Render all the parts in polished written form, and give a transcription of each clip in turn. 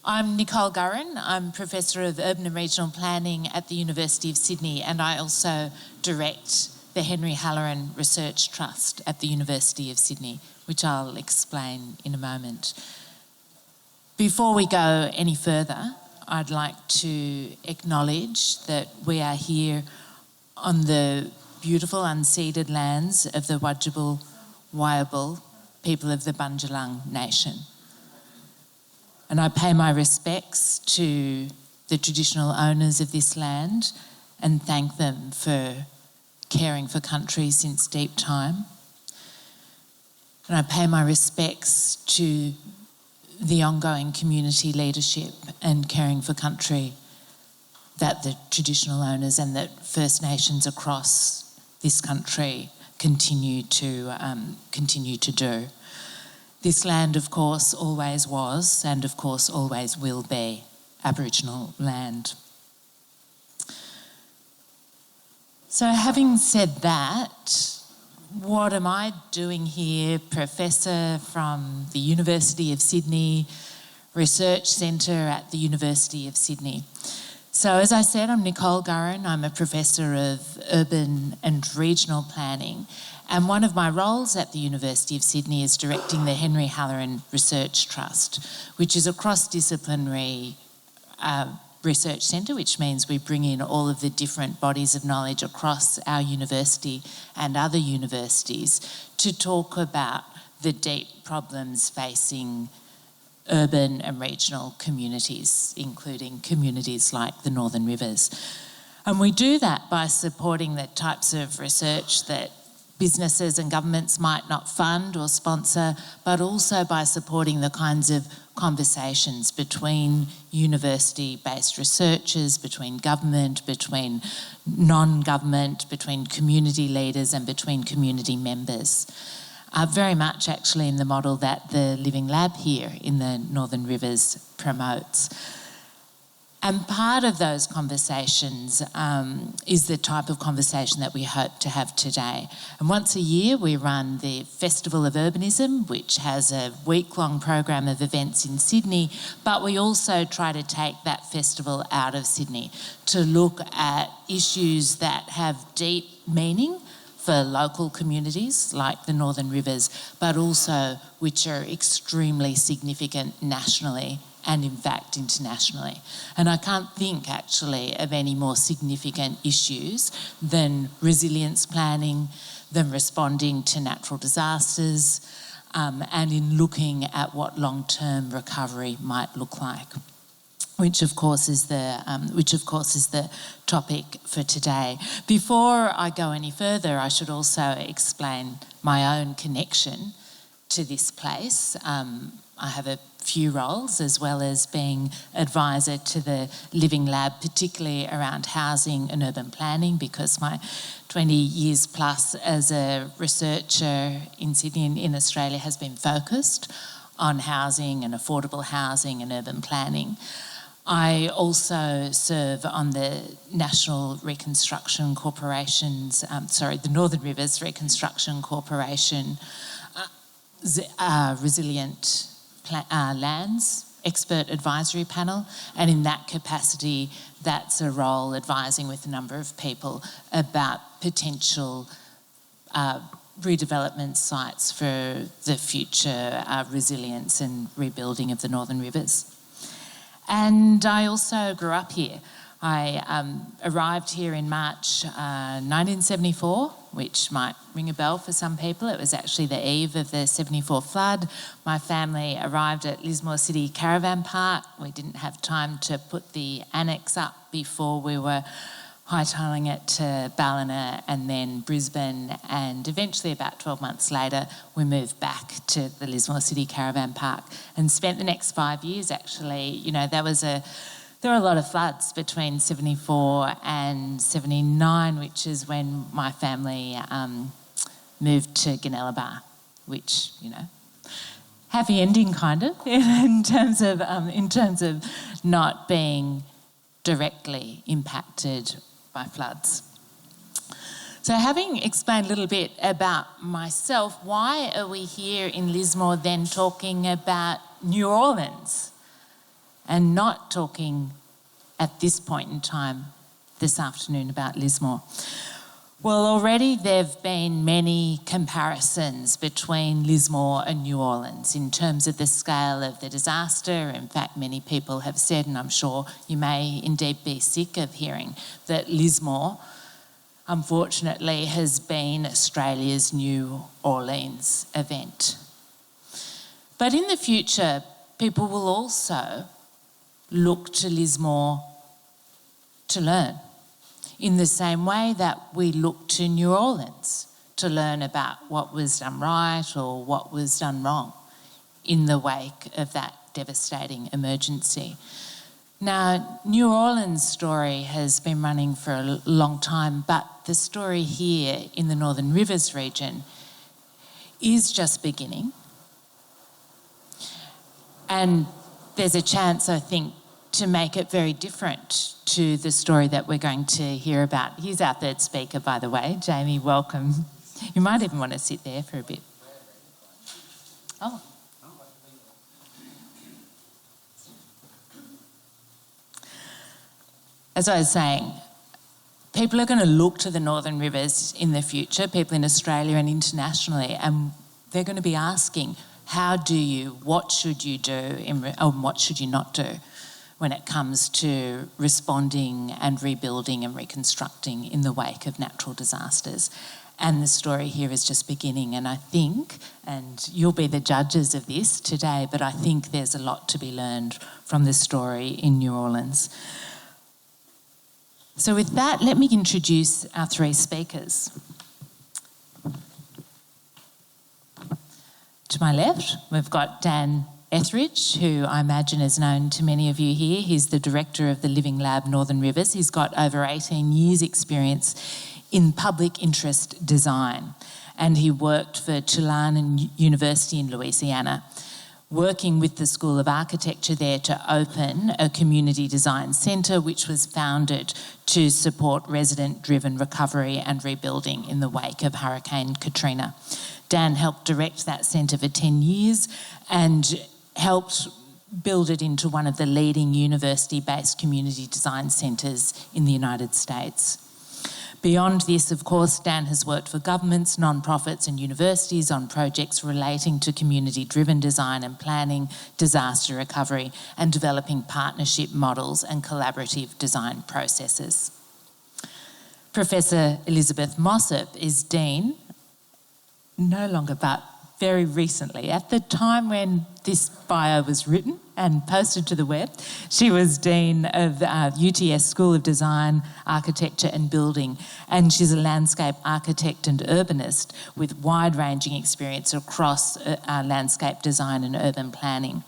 I'm Nicole Gurran. I'm Professor of Urban and Regional Planning at the University of Sydney, and I also direct the Henry Halloran Research Trust at the University of Sydney, which I'll explain in a moment. Before we go any further, I'd like to acknowledge that we are here on the beautiful unceded lands of the Wajibal Wayabal people of the Bundjalung Nation. And I pay my respects to the traditional owners of this land and thank them for caring for country since deep time. And I pay my respects to the ongoing community leadership and caring for country that the traditional owners and the First Nations across this country continue to do. This land, of course, always was and, of course, always will be Aboriginal land. So having said that, what am I doing here? Professor from the University of Sydney, Research Centre at the University of Sydney. So as I said, I'm Nicole Gurran. I'm a Professor of Urban and Regional Planning. And one of my roles at the University of Sydney is directing the Henry Halloran Research Trust, which is a cross-disciplinary research centre, which means we bring in all of the different bodies of knowledge across our university and other universities to talk about the deep problems facing urban and regional communities, including communities like the Northern Rivers. And we do that by supporting the types of research that businesses and governments might not fund or sponsor, but also by supporting the kinds of conversations between university-based researchers, between government, between non-government, between community leaders and between community members. Very much actually in the model that the Living Lab here in the Northern Rivers promotes. And part of those conversations is the type of conversation that we hope to have today. And once a year we run the Festival of Urbanism, which has a week-long program of events in Sydney, but we also try to take that festival out of Sydney to look at issues that have deep meaning for local communities like the Northern Rivers, but also which are extremely significant nationally and in fact internationally. And I can't think actually of any more significant issues than resilience planning, than responding to natural disasters, and in looking at what long-term recovery might look like, which of course is the topic for today. Before I go any further, I should also explain my own connection to this place. I have a few roles, as well as being advisor to the Living Lab, particularly around housing and urban planning, because my 20 years plus as a researcher in Sydney and in Australia has been focused on housing and affordable housing and urban planning. I also serve on the National Reconstruction Corporation's, the Northern Rivers Reconstruction Corporation Resilient Lands Expert Advisory Panel, and in that capacity, that's a role advising with a number of people about potential redevelopment sites for the future resilience and rebuilding of the Northern Rivers. And I also grew up here. I arrived here in March 1974, which might ring a bell for some people. It was actually the eve of the 74 flood. My family arrived at Lismore City Caravan Park. We didn't have time to put the annex up before we were hightailing it to Ballina and then Brisbane, and eventually about 12 months later we moved back to the Lismore City Caravan Park and spent the next 5 years actually, there were a lot of floods between 74 and 79, which is when my family moved to Gunnellabar, which, happy ending kind of in terms of not being directly impacted by floods. So having explained a little bit about myself, why are we here in Lismore then talking about New Orleans? and not talking at this point in time this afternoon about Lismore. Well, already there have been many comparisons between Lismore and New Orleans in terms of the scale of the disaster. In fact, many people have said, and I'm sure you may indeed be sick of hearing, that Lismore, unfortunately, has been Australia's New Orleans event. But in the future, people will also look to Lismore to learn, in the same way that we look to New Orleans to learn about what was done right or what was done wrong in the wake of that devastating emergency. Now, New Orleans' story has been running for a long time, but the story here in the Northern Rivers region is just beginning. And there's a chance, I think, to make it very different to the story that we're going to hear about. Here's our third speaker, by the way. Jamie, welcome. You might even want to sit there for a bit. Oh. As I was saying, people are going to look to the Northern Rivers in the future, people in Australia and internationally, and they're going to be asking, what should you do, and what should you not do when it comes to responding and rebuilding and reconstructing in the wake of natural disasters. And the story here is just beginning. And I think, and you'll be the judges of this today, but I think there's a lot to be learned from this story in New Orleans. So with that, let me introduce our three speakers. To my left, we've got Dan Etheridge, who I imagine is known to many of you here. He's the director of the Living Lab Northern Rivers. He's got over 18 years' experience in public interest design, and he worked for Tulane University in Louisiana, working with the School of Architecture there to open a community design centre which was founded to support resident-driven recovery and rebuilding in the wake of Hurricane Katrina. Dan helped direct that centre for 10 years and helped build it into one of the leading university-based community design centres in the United States. Beyond this, of course, Dan has worked for governments, non-profits and universities on projects relating to community-driven design and planning, disaster recovery, and developing partnership models and collaborative design processes. Professor Elizabeth Mossop is Dean, no longer but very recently. At the time when this bio was written and posted to the web, she was Dean of UTS School of Design, Architecture and Building, and she's a landscape architect and urbanist with wide-ranging experience across landscape design and urban planning.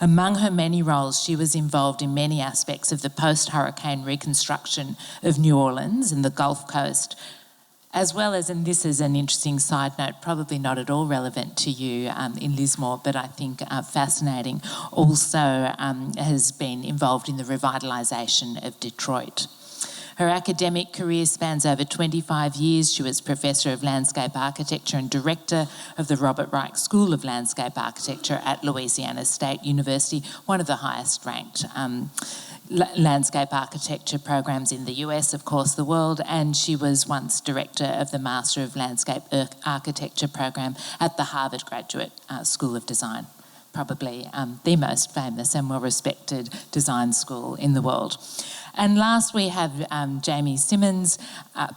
Among her many roles, she was involved in many aspects of the post-hurricane reconstruction of New Orleans and the Gulf Coast, as well as, and this is an interesting side note, probably not at all relevant to you in Lismore, but I think fascinating, also has been involved in the revitalisation of Detroit. Her academic career spans over 25 years. She was Professor of Landscape Architecture and Director of the Robert Reich School of Landscape Architecture at Louisiana State University, one of the highest ranked landscape architecture programs in the US, of course, the world, and she was once director of the Master of Landscape Architecture program at the Harvard Graduate School of Design, probably the most famous and well-respected design school in the world. And last we have Jamie Simmons,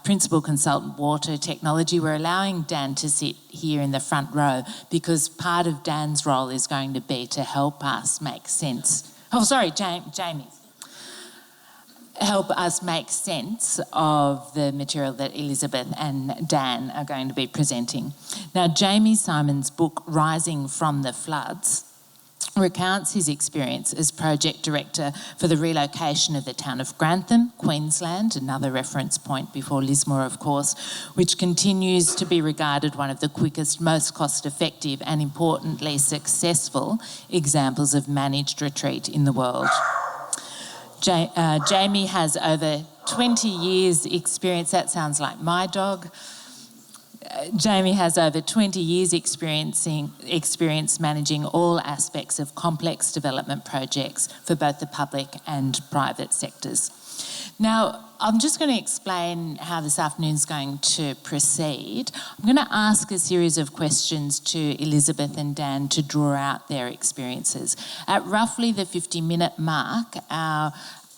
Principal Consultant Water Technology. We're allowing Dan to sit here in the front row because part of Dan's role is going to be to help us make sense. Oh, sorry, Jamie. Help us make sense of the material that Elizabeth and Dan are going to be presenting. Now, Jamie Simon's book, Rising from the Floods, recounts his experience as project director for the relocation of the town of Grantham, Queensland, another reference point before Lismore, of course, which continues to be regarded one of the quickest, most cost-effective and, importantly, successful examples of managed retreat in the world. Jamie has over 20 years' experience. That sounds like my dog. Jamie has over 20 years experience managing all aspects of complex development projects for both the public and private sectors. Now, I'm just going to explain how this afternoon's going to proceed. I'm going to ask a series of questions to Elizabeth and Dan to draw out their experiences. At roughly the 50-minute mark, our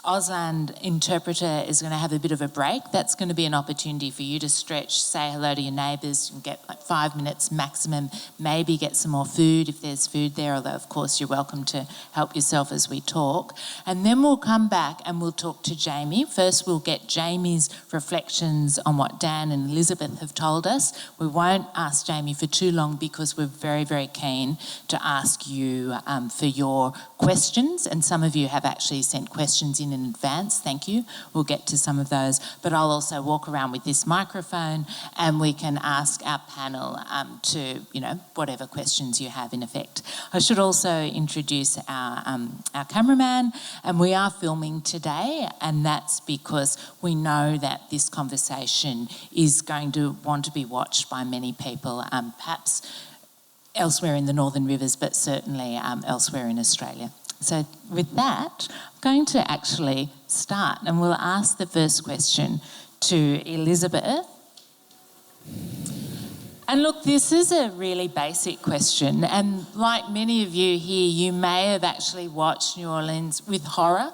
Auslan interpreter is going to have a bit of a break. That's going to be an opportunity for you to stretch, say hello to your neighbours, and get like 5 minutes maximum, maybe get some more food if there's food there, although of course you're welcome to help yourself as we talk. And then we'll come back and we'll talk to Jamie. First we'll get Jamie's reflections on what Dan and Elizabeth have told us. We won't ask Jamie for too long because we're very, very keen to ask you for your questions, and some of you have actually sent questions in advance. Thank you. We'll get to some of those, but I'll also walk around with this microphone and we can ask our panel to, whatever questions you have in effect. I should also introduce our cameraman, and we are filming today, and that's because we know that this conversation is going to want to be watched by many people, perhaps elsewhere in the Northern Rivers, but certainly elsewhere in Australia. So with that, I'm going to actually start, and we'll ask the first question to Elizabeth. And look, this is a really basic question, and like many of you here, you may have actually watched New Orleans with horror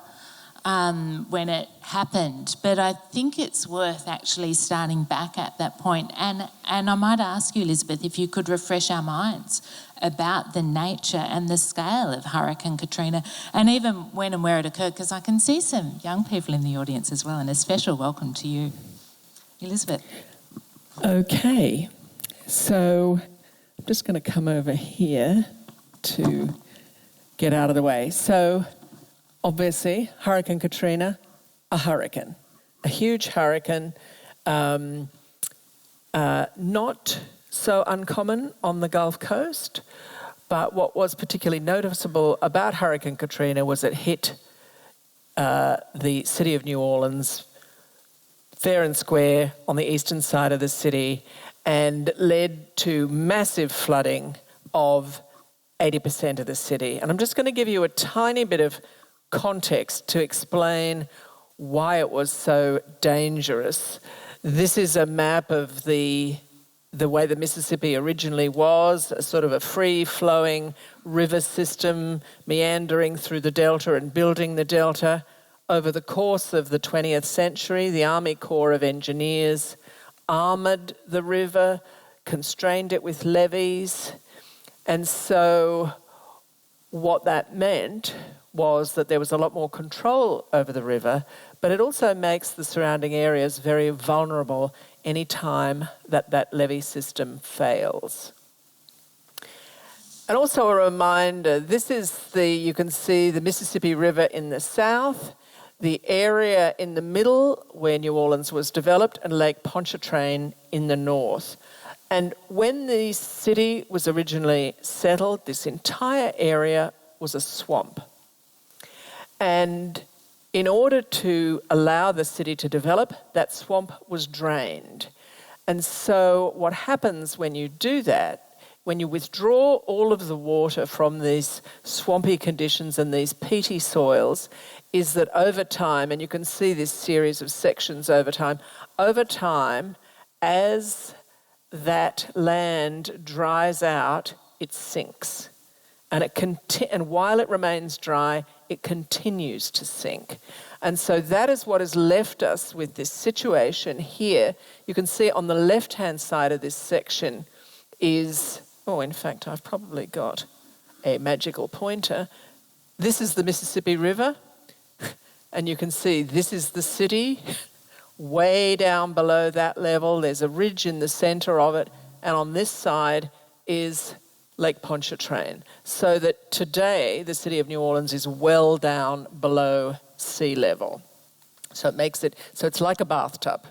when it happened, but I think it's worth actually starting back at that point. And I might ask you, Elizabeth, if you could refresh our minds about the nature and the scale of Hurricane Katrina, and even when and where it occurred, because I can see some young people in the audience as well, and a special welcome to you, Elizabeth. Okay, so I'm just going to come over here to get out of the way. So obviously, Hurricane Katrina, a hurricane, a huge hurricane, not so uncommon on the Gulf Coast, but what was particularly noticeable about Hurricane Katrina was it hit the city of New Orleans fair and square on the eastern side of the city and led to massive flooding of 80% of the city. And I'm just going to give you a tiny bit of context to explain why it was so dangerous. This is a map of the way the Mississippi originally was, a sort of a free-flowing river system meandering through the delta and building the delta. Over the course of the 20th century, the Army Corps of Engineers armoured the river, constrained it with levees, and so what that meant was that there was a lot more control over the river, but it also makes the surrounding areas very vulnerable any time that levee system fails. And also a reminder, this is you can see the Mississippi River in the south, the area in the middle where New Orleans was developed, and Lake Pontchartrain in the north. And when the city was originally settled, this entire area was a swamp. And in order to allow the city to develop, that swamp was drained. And so what happens when you do that, when you withdraw all of the water from these swampy conditions and these peaty soils, is that over time, and you can see this series of sections over time, as that land dries out, it sinks. And while it remains dry, it continues to sink. And so that is what has left us with this situation here. You can see on the left-hand side of this section is, in fact, I've probably got a magical pointer. This is the Mississippi River, and you can see this is the city. Way down below that level, there's a ridge in the centre of it, and on this side is Lake Pontchartrain, so that today the city of New Orleans is well down below sea level. So it's like a bathtub,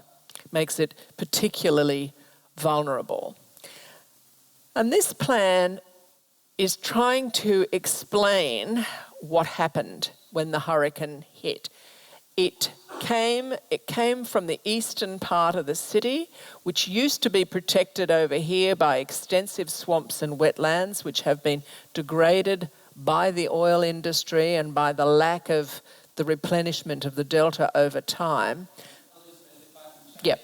makes it particularly vulnerable. And this plan is trying to explain what happened when the hurricane hit. It came from the eastern part of the city, which used to be protected over here by extensive swamps and wetlands, which have been degraded by the oil industry and by the lack of the replenishment of the delta over time. Yep.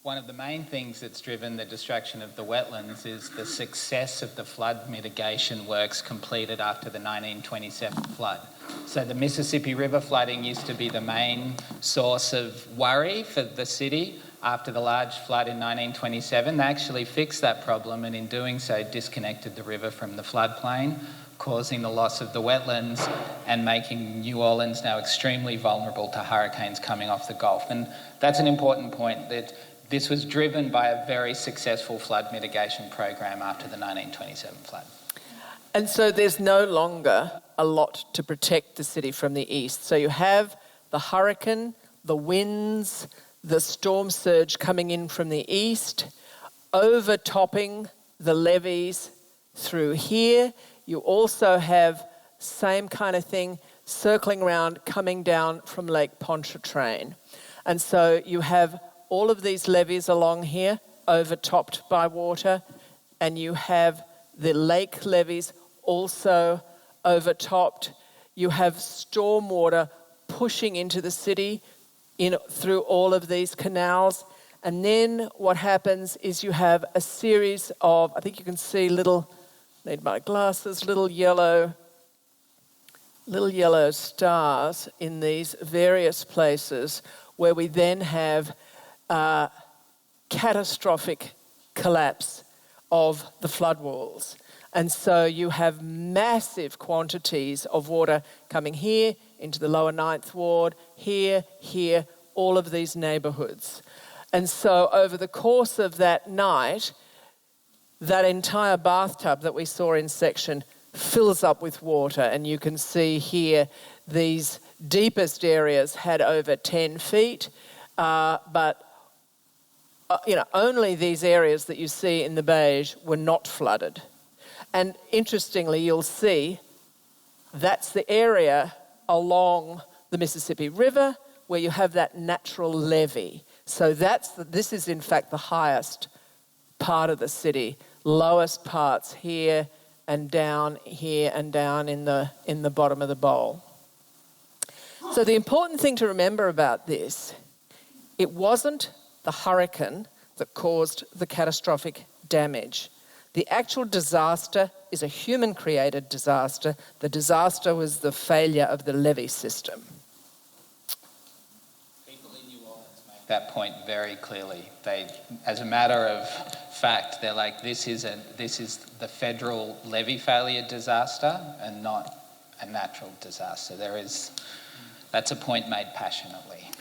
One of the main things that's driven the destruction of the wetlands is the success of the flood mitigation works completed after the 1927 flood. So the Mississippi River flooding used to be the main source of worry for the city. After the large flood in 1927, they actually fixed that problem, and in doing so disconnected the river from the floodplain, causing the loss of the wetlands and making New Orleans now extremely vulnerable to hurricanes coming off the Gulf. And that's an important point, that this was driven by a very successful flood mitigation program after the 1927 flood. And so there's no longer a lot to protect the city from the east. So you have the hurricane, the winds, the storm surge coming in from the east, overtopping the levees through here. You also have same kind of thing circling around, coming down from Lake Pontchartrain. And so you have all of these levees along here overtopped by water, and you have the lake levees also overtopped. You have stormwater pushing into the city through all of these canals. And then what happens is you have a series of, I think you can see need my glasses, little yellow stars in these various places where we then have catastrophic collapse of the floodwalls. And so you have massive quantities of water coming here into the lower Ninth Ward, here, all of these neighbourhoods. And so over the course of that night, that entire bathtub that we saw in section fills up with water. And you can see here these deepest areas had over 10 feet, but only these areas that you see in the beige were not flooded. And interestingly, you'll see that's the area along the Mississippi River where you have that natural levee. So this is in fact the highest part of the city, lowest parts here and down in the bottom of the bowl. So the important thing to remember about this, it wasn't the hurricane that caused the catastrophic damage. The actual disaster is a human-created disaster. The disaster was the failure of the levee system. People in New Orleans make that point very clearly. They, as a matter of fact, they're like, this is the federal levee failure disaster and not a natural disaster. That's a point made passionately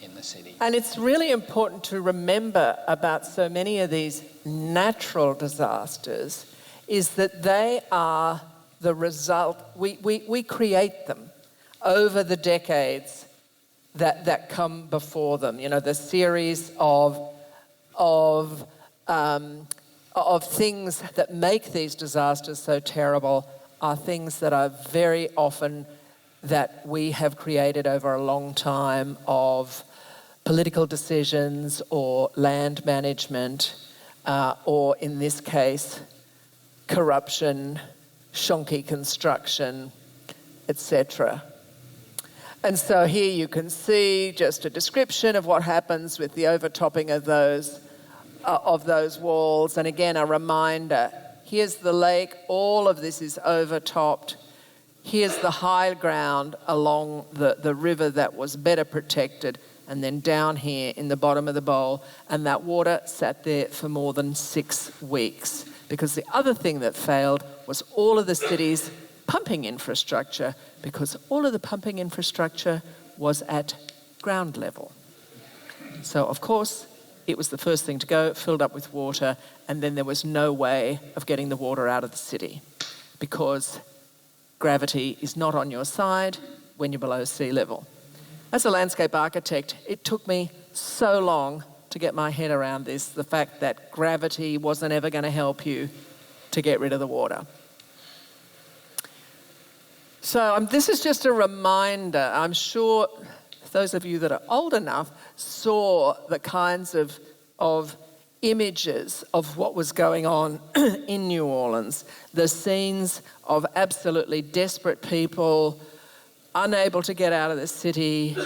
in the city. And it's really important to remember about so many of these natural disasters is that they are the result, we create them over the decades that come before them. The series of things that make these disasters so terrible are things that are very often that we have created over a long time of political decisions or land management, or in this case, corruption, shonky construction, etc. And so here you can see just a description of what happens with the overtopping of those walls. And again, a reminder, here's the lake, all of this is overtopped. Here's the high ground along the river that was better protected, and then down here in the bottom of the bowl, and that water sat there for more than 6 weeks. Because the other thing that failed was all of the city's pumping infrastructure, because all of the pumping infrastructure was at ground level. So, of course, it was the first thing to go, filled up with water, and then there was no way of getting the water out of the city because gravity is not on your side when you're below sea level. As a landscape architect, it took me so long to get my head around this, the fact that gravity wasn't ever going to help you to get rid of the water. So this is just a reminder. I'm sure those of you that are old enough saw the kinds of images of what was going on in New Orleans. The scenes of absolutely desperate people, unable to get out of the city.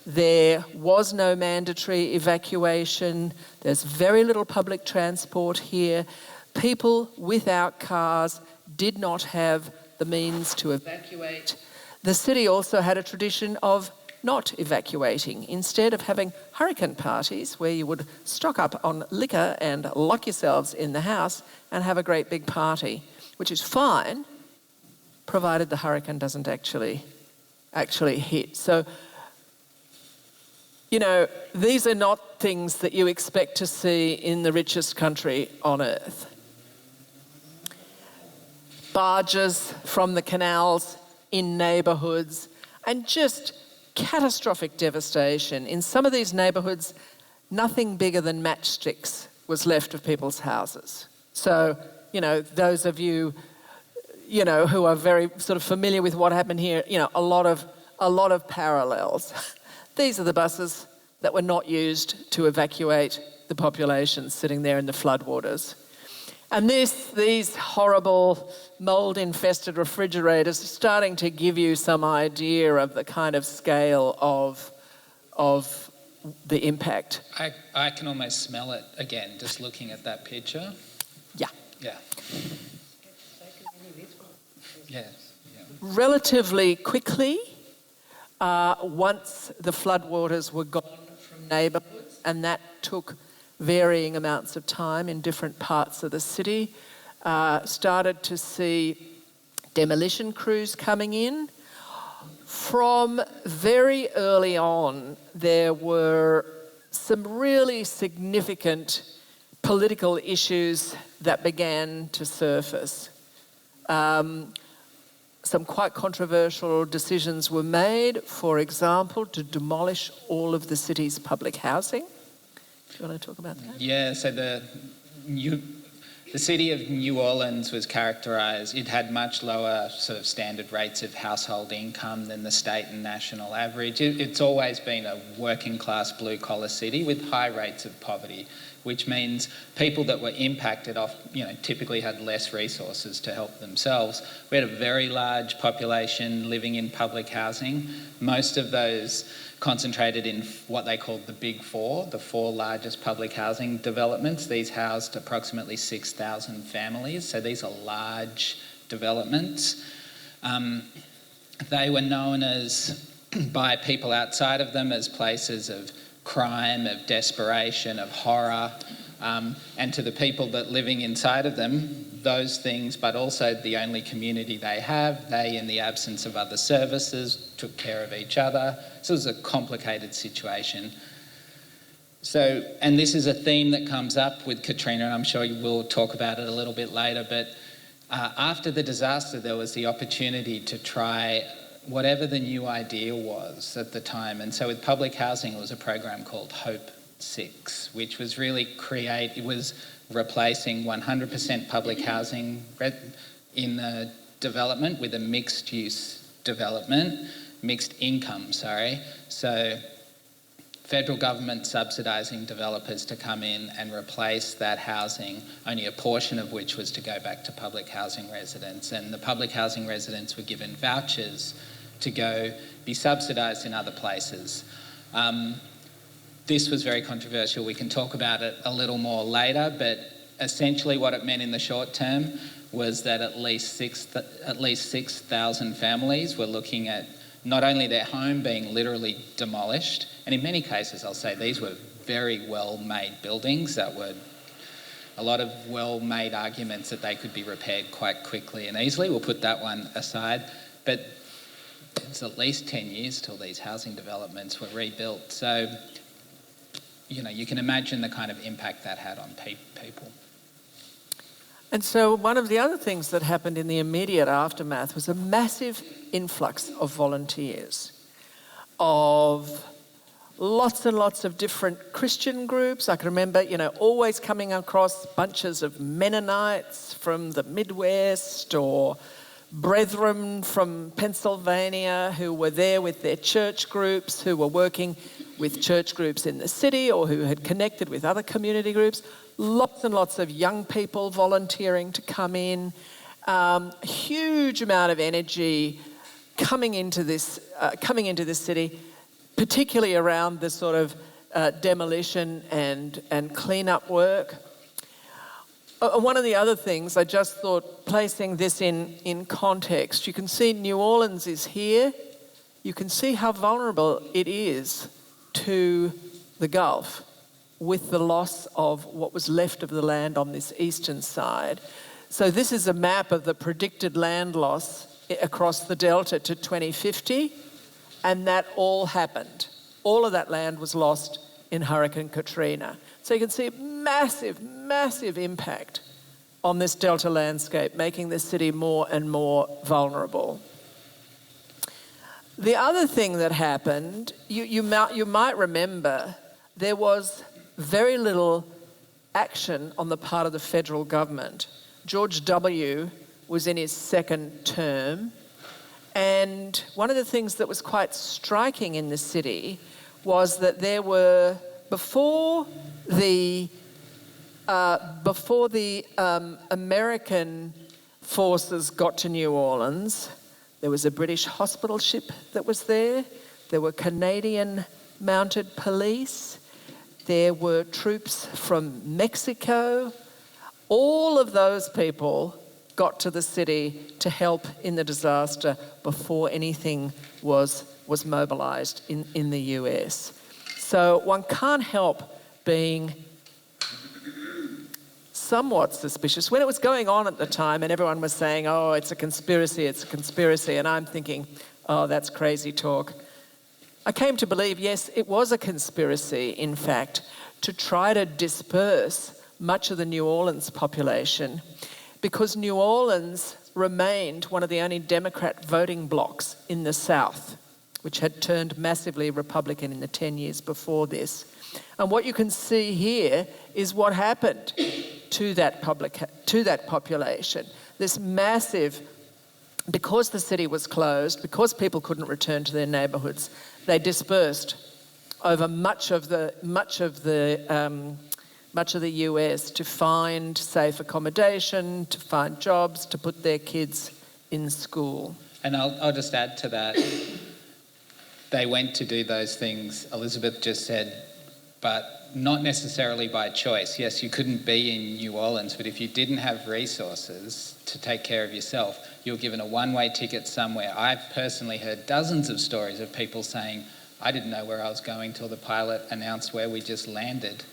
There was no mandatory evacuation. There's very little public transport here. People without cars did not have the means to evacuate. The city also had a tradition of not evacuating, instead of having hurricane parties where you would stock up on liquor and lock yourselves in the house and have a great big party, which is fine, provided the hurricane doesn't actually hit. So, you know, these are not things that you expect to see in the richest country on earth. Barges from the canals in neighbourhoods, and just catastrophic devastation. In some of these neighbourhoods, nothing bigger than matchsticks was left of people's houses. So, you know, those of you, you know, who are very sort of familiar with what happened here, you know, a lot of parallels. These are the buses that were not used to evacuate the population sitting there in the floodwaters. And these horrible mould-infested refrigerators are starting to give you some idea of the kind of scale of the impact. I can almost smell it again, just looking at that picture. Yeah. Yeah. Yes. Yeah. Relatively quickly, once the floodwaters were gone from neighbourhoods, and that took varying amounts of time in different parts of the city, started to see demolition crews coming in. From very early on, there were some really significant political issues that began to surface. Some quite controversial decisions were made, for example, to demolish all of the city's public housing. Do you want to talk about that? Yeah, so the city of New Orleans was characterised, it had much lower sort of standard rates of household income than the state and national average. It's always been a working class blue collar city with high rates of poverty, which means people that were impacted typically had less resources to help themselves. We had a very large population living in public housing. Most of those concentrated in what they called the Big Four, the four largest public housing developments. These housed approximately 6,000 families, so these are large developments. They were known by people outside of them as places of crime, of desperation, of horror, and to the people that living inside of them, those things, but also the only community they have. They, in the absence of other services, took care of each other. So it was a complicated situation. So, and this is a theme that comes up with Katrina, and I'm sure you will talk about it a little bit later, but after the disaster, there was the opportunity to try whatever the new idea was at the time. And so with public housing, it was a program called Hope 6, which was really it was replacing 100% public housing in the development with a mixed income. So federal government subsidising developers to come in and replace that housing, only a portion of which was to go back to public housing residents. And the public housing residents were given vouchers to go be subsidised in other places. This was very controversial. We can talk about it a little more later, but essentially what it meant in the short term was that at least 6,000 families were looking at not only their home being literally demolished, and in many cases, I'll say these were very well-made buildings that were a lot of well-made arguments that they could be repaired quite quickly and easily. We'll put that one aside. But it's at least 10 years till these housing developments were rebuilt. So, you can imagine the kind of impact that had on people. And so one of the other things that happened in the immediate aftermath was a massive influx of volunteers, of lots and lots of different Christian groups. I can remember, always coming across bunches of Mennonites from the Midwest, or brethren from Pennsylvania who were there with their church groups, who were working with church groups in the city or who had connected with other community groups. Lots and lots of young people volunteering to come in. Huge amount of energy coming into this city, particularly around the sort of demolition and cleanup work. One of the other things, I just thought, placing this in context, you can see New Orleans is here. You can see how vulnerable it is to the Gulf with the loss of what was left of the land on this eastern side. So this is a map of the predicted land loss across the Delta to 2050, and that all happened. All of that land was lost in Hurricane Katrina. So you can see massive, massive impact on this Delta landscape, making the city more and more vulnerable. The other thing that happened, you might remember, there was very little action on the part of the federal government. George W. was in his second term, and one of the things that was quite striking in the city was that there were, before the American forces got to New Orleans, there was a British hospital ship that was there. There were Canadian mounted police. There were troops from Mexico. All of those people got to the city to help in the disaster before anything was mobilised in the US. So one can't help being somewhat suspicious. When it was going on at the time and everyone was saying, oh, it's a conspiracy, and I'm thinking, oh, that's crazy talk. I came to believe, yes, it was a conspiracy, in fact, to try to disperse much of the New Orleans population, because New Orleans remained one of the only Democrat voting blocs in the South, which had turned massively Republican in the 10 years before this. And what you can see here is what happened to that population. This massive, because the city was closed, because people couldn't return to their neighbourhoods, they dispersed over much of the US to find safe accommodation, to find jobs, to put their kids in school. And I'll just add to that. They went to do those things Elizabeth just said, but not necessarily by choice. Yes, you couldn't be in New Orleans, but if you didn't have resources to take care of yourself, you were given a one-way ticket somewhere. I've personally heard dozens of stories of people saying, I didn't know where I was going till the pilot announced where we just landed.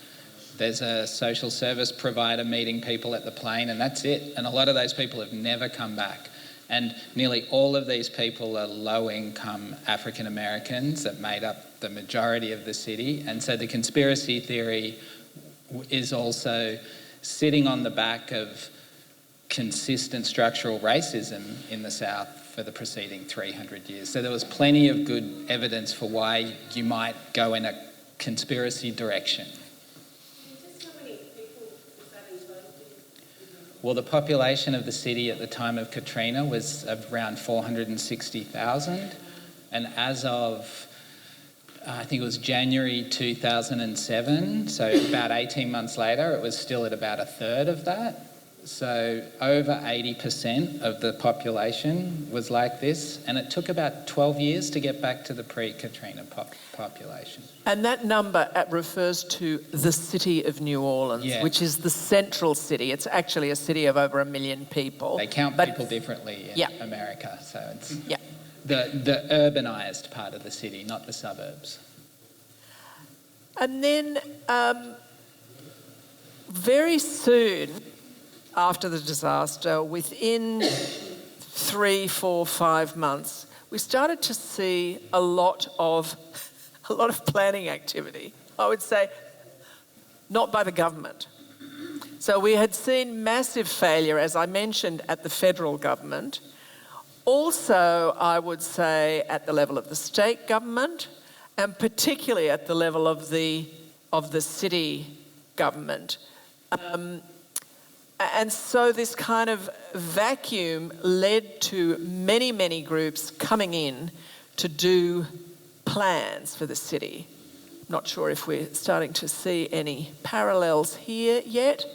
There's a social service provider meeting people at the plane, and that's it. And a lot of those people have never come back. And nearly all of these people are low-income African Americans that made up the majority of the city. And so the conspiracy theory is also sitting on the back of consistent structural racism in the South for the preceding 300 years. So there was plenty of good evidence for why you might go in a conspiracy direction. Well, the population of the city at the time of Katrina was around 460,000. And as of, I think it was January 2007, so about 18 months later, it was still at about a third of that. So over 80% of the population was like this. And it took about 12 years to get back to the pre-Katrina population. And that number refers to the city of New Orleans, which is the central city. It's actually a city of over 1 million people. They count people differently in America, so it's the urbanised part of the city, not the suburbs. And then very soon after the disaster, within 3, 4, 5 months, we started to see a lot of planning activity. I would say not by the government. So we had seen massive failure, as I mentioned, at the federal government. Also, I would say at the level of the state government, and particularly at the level of the city government. And so this kind of vacuum led to many, many groups coming in to do plans for the city. Not sure if we're starting to see any parallels here yet.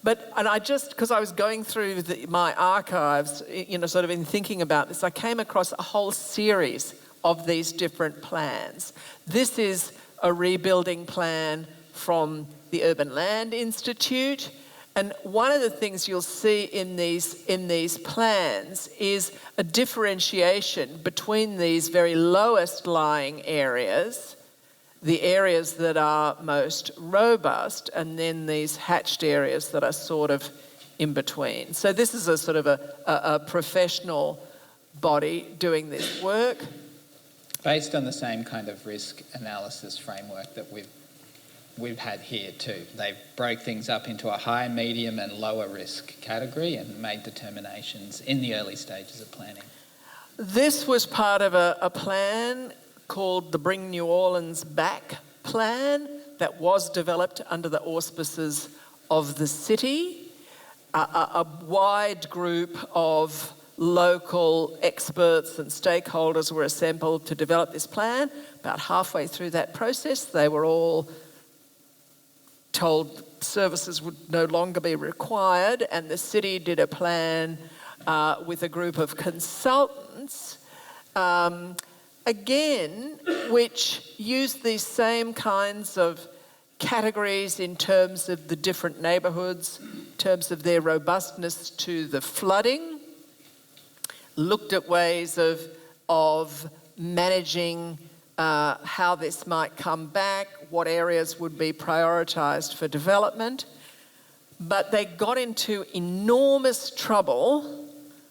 And I just, because I was going through my archives, sort of in thinking about this, I came across a whole series of these different plans. This is a rebuilding plan from the Urban Land Institute. And one of the things you'll see in these plans is a differentiation between these very lowest lying areas, the areas that are most robust, and then these hatched areas that are sort of in between. So this is a sort of a professional body doing this work. Based on the same kind of risk analysis framework that we've had here too. They broke things up into a high, medium and lower risk category and made determinations in the early stages of planning. This was part of a plan called the Bring New Orleans Back plan that was developed under the auspices of the city. A wide group of local experts and stakeholders were assembled to develop this plan. About halfway through that process, they were all told services would no longer be required, and the city did a plan with a group of consultants, again, which used these same kinds of categories in terms of the different neighbourhoods, in terms of their robustness to the flooding, looked at ways of managing how this might come back, what areas would be prioritised for development. But they got into enormous trouble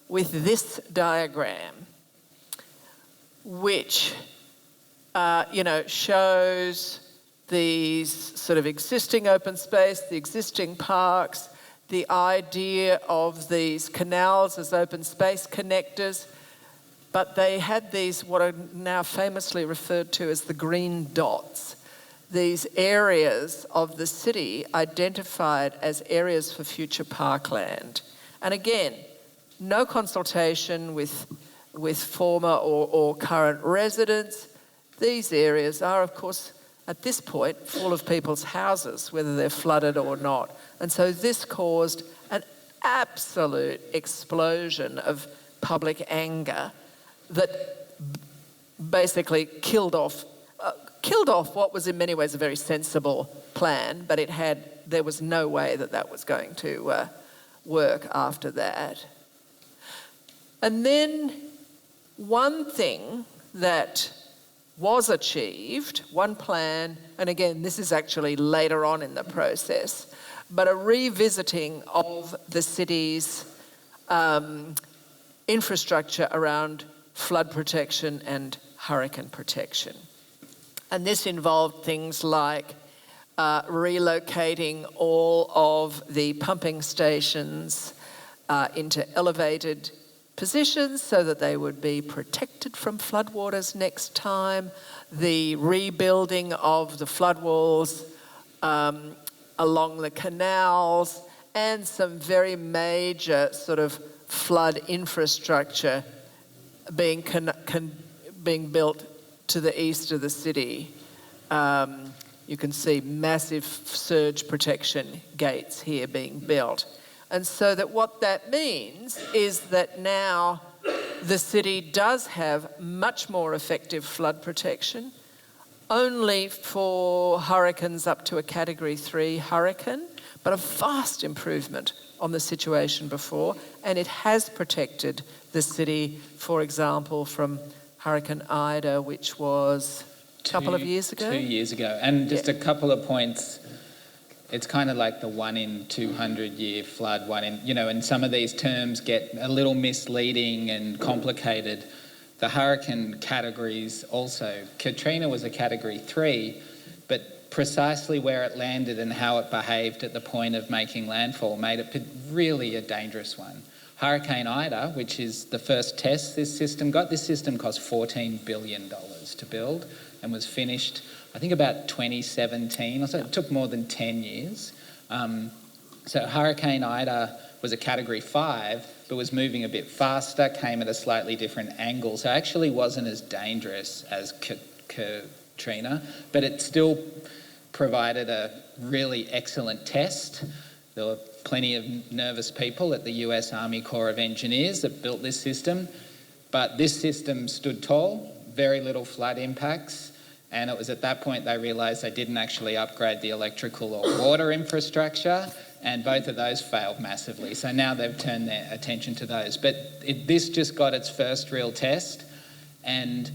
with this diagram, which, shows these sort of existing open space, the existing parks, the idea of these canals as open space connectors. But they had these, what are now famously referred to as the green dots, these areas of the city identified as areas for future parkland. And again, no consultation with former or current residents. These areas are, of course, at this point, full of people's houses, whether they're flooded or not. And so this caused an absolute explosion of public anger that basically killed off what was in many ways a very sensible plan, but there was no way that was going to work after that. And then one thing that was achieved, one plan, and again, this is actually later on in the process, but a revisiting of the city's infrastructure around flood protection and hurricane protection. And this involved things like relocating all of the pumping stations into elevated positions so that they would be protected from floodwaters next time, the rebuilding of the flood walls along the canals, and some very major sort of flood infrastructure being built to the east of the city. You can see massive surge protection gates here being built. And so that what that means is that now the city does have much more effective flood protection, only for hurricanes up to a Category 3 hurricane, but a vast improvement on the situation before. And it has protected the city, for example, from Hurricane Ida, which was a couple of years ago. 2 years ago. And just a couple of points. It's kind of like the 1 in 200 year flood, and some of these terms get a little misleading and complicated. The hurricane categories also. Katrina was a Category 3, but precisely where it landed and how it behaved at the point of making landfall made it really a dangerous one. Hurricane Ida, which is the first test this system got, this system cost $14 billion to build and was finished, I think, about 2017 or so. It took more than 10 years. So Hurricane Ida was a Category 5, but was moving a bit faster, came at a slightly different angle. So it actually wasn't as dangerous as Katrina, but it still provided a really excellent test. There were plenty of nervous people at the US Army Corps of Engineers that built this system, but this system stood tall, very little flood impacts, and it was at that point they realised they didn't actually upgrade the electrical or water infrastructure, and both of those failed massively. So now they've turned their attention to those. But this just got its first real test, and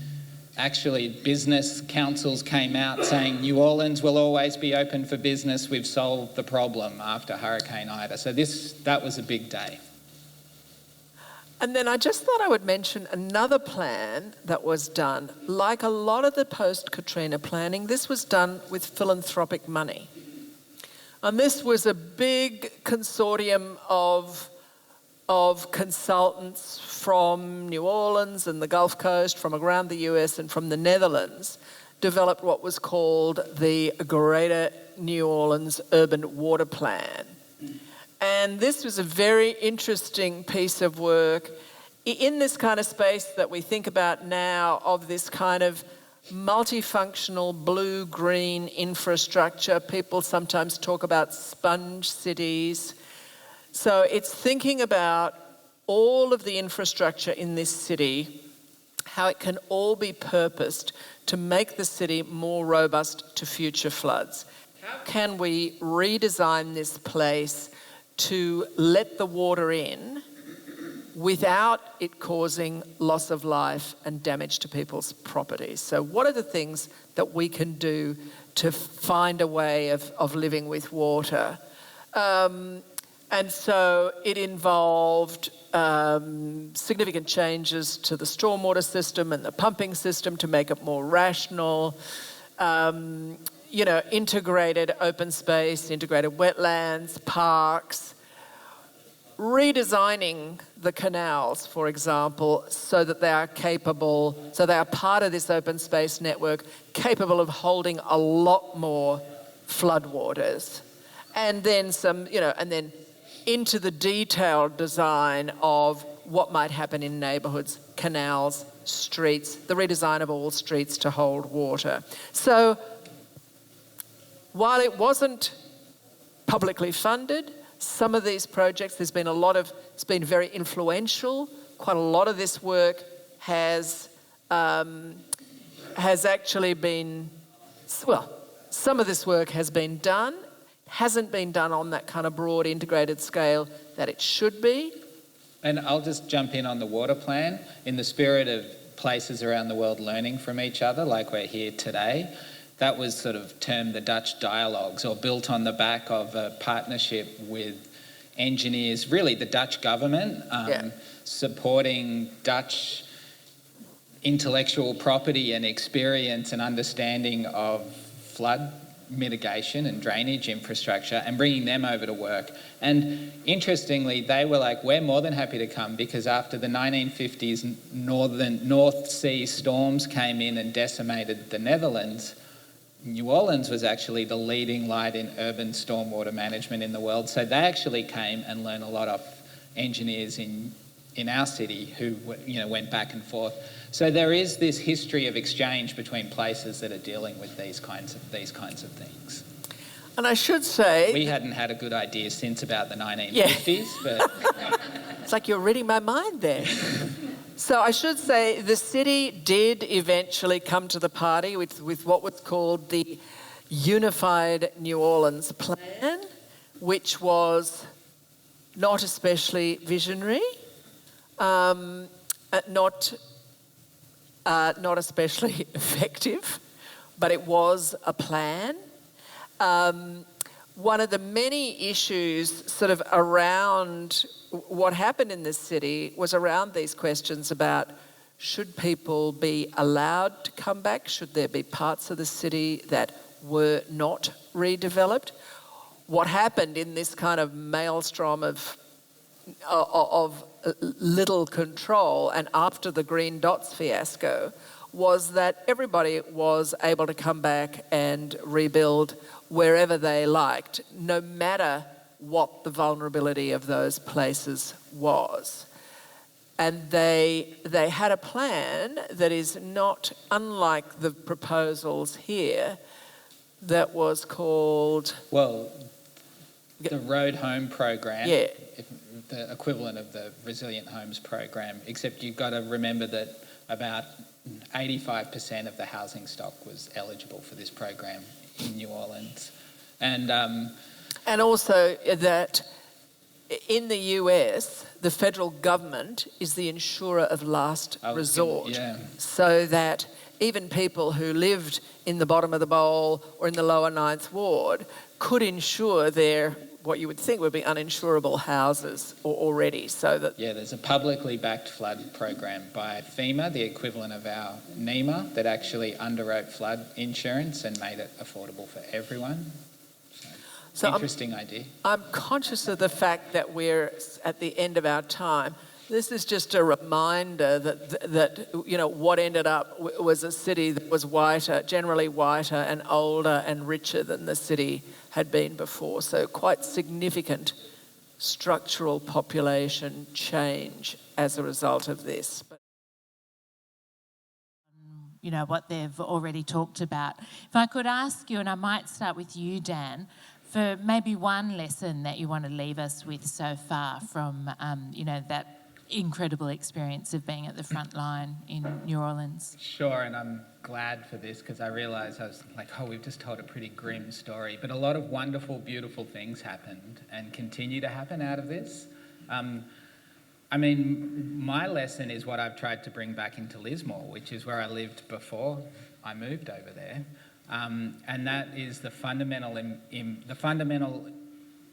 actually business councils came out saying New Orleans will always be open for business, we've solved the problem after Hurricane Ida. So that was a big day. And then I just thought I would mention another plan that was done. Like a lot of the post-Katrina planning, this was done with philanthropic money. And this was a big consortium of consultants from New Orleans and the Gulf Coast, from around the US and from the Netherlands, developed what was called the Greater New Orleans Urban Water Plan. And this was a very interesting piece of work in this kind of space that we think about now, of this kind of multifunctional blue-green infrastructure. People sometimes talk about sponge cities. So it's thinking about all of the infrastructure in this city, how it can all be purposed to make the city more robust to future floods. How can we redesign this place to let the water in without it causing loss of life and damage to people's properties? So what are the things that we can do to find a way of living with water? And so it involved significant changes to the stormwater system and the pumping system to make it more rational, integrated open space, integrated wetlands, parks, redesigning the canals, for example, so that they are part of this open space network, capable of holding a lot more floodwaters. And then into the detailed design of what might happen in neighbourhoods, canals, streets, the redesign of all streets to hold water. So while it wasn't publicly funded, some of these projects, it's been very influential. Quite a lot of this work has actually been, some of this work has been done, hasn't been done on that kind of broad integrated scale that it should be. And I'll just jump in on the water plan. In the spirit of places around the world learning from each other, like we're here today, that was sort of termed the Dutch dialogues, or built on the back of a partnership with engineers, really the Dutch government, supporting Dutch intellectual property and experience and understanding of flood mitigation and drainage infrastructure, and bringing them over to work. And interestingly, they were like, we're more than happy to come, because after the 1950s North Sea storms came in and decimated the Netherlands, New Orleans was actually the leading light in urban stormwater management in the world. So they actually came and learned a lot of engineers in our city who went back and forth. So there is this history of exchange between places that are dealing with these kinds of things. And I should say, we hadn't had a good idea since about the 1950s, but it's like you're reading my mind there. So I should say the city did eventually come to the party with what was called the Unified New Orleans Plan, which was not especially visionary, not especially effective, but it was a plan. One of the many issues sort of around what happened in this city was around these questions about, should people be allowed to come back? Should there be parts of the city that were not redeveloped? What happened in this kind of maelstrom of little control, and after the Green Dots fiasco, was that everybody was able to come back and rebuild wherever they liked, no matter what the vulnerability of those places was. And they had a plan that is not unlike the proposals here, that was called... Well, the Road Home program, Yeah. The equivalent of the Resilient Homes program, except you've got to remember that about 85% of the housing stock was eligible for this program in New Orleans. And also that in the US, the federal government is the insurer of last resort. So that even people who lived in the bottom of the bowl or in the lower Ninth Ward could insure their, what you would think would be uninsurable houses already. So that... Yeah, there's a publicly backed flood program by FEMA, the equivalent of our NEMA, that actually underwrote flood insurance and made it affordable for everyone. So interesting idea. I'm conscious of the fact that we're at the end of our time. This is just a reminder that you know, what ended up was a city that was whiter, generally whiter and older and richer than the city had been before. So quite significant structural population change as a result of this. You know, what they've already talked about. If I could ask you, and I might start with you, Dan, for maybe one lesson that you want to leave us with so far from, you know, that incredible experience of being at the front line in New Orleans. Sure, and I'm glad for this because I realised I was like, oh, we've just told a pretty grim story, but a lot of wonderful, beautiful things happened and continue to happen out of this. I mean, my lesson is what I've tried to bring back into Lismore, which is where I lived before I moved over there. And that is the fundamental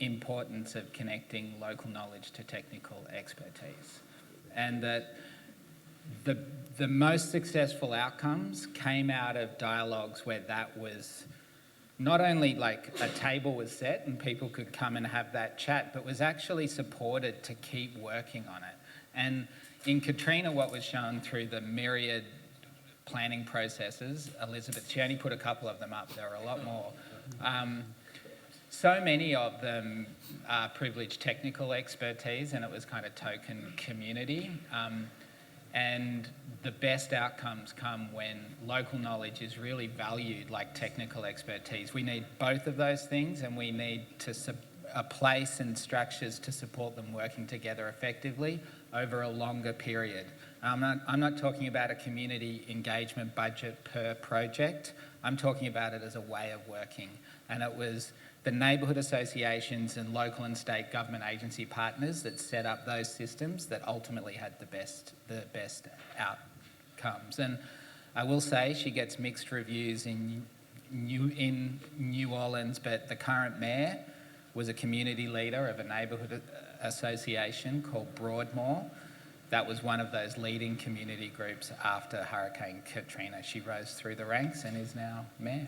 importance of connecting local knowledge to technical expertise. And that the most successful outcomes came out of dialogues where that was not only like a table was set and people could come and have that chat, but was actually supported to keep working on it. And in Katrina, what was shown through the myriad planning processes, Elizabeth, she only put a couple of them up, there are a lot more. So many of them are privileged technical expertise, and it was kind of token community. And the best outcomes come when local knowledge is really valued like technical expertise. We need both of those things, and we need a place and structures to support them working together effectively over a longer period. I'm not talking about a community engagement budget per project. I'm talking about it as a way of working. And it was the neighbourhood associations and local and state government agency partners that set up those systems that ultimately had the best outcomes. And I will say she gets mixed reviews in New Orleans, but the current mayor was a community leader of a neighbourhood association called Broadmoor. That was one of those leading community groups after Hurricane Katrina. She rose through the ranks and is now mayor.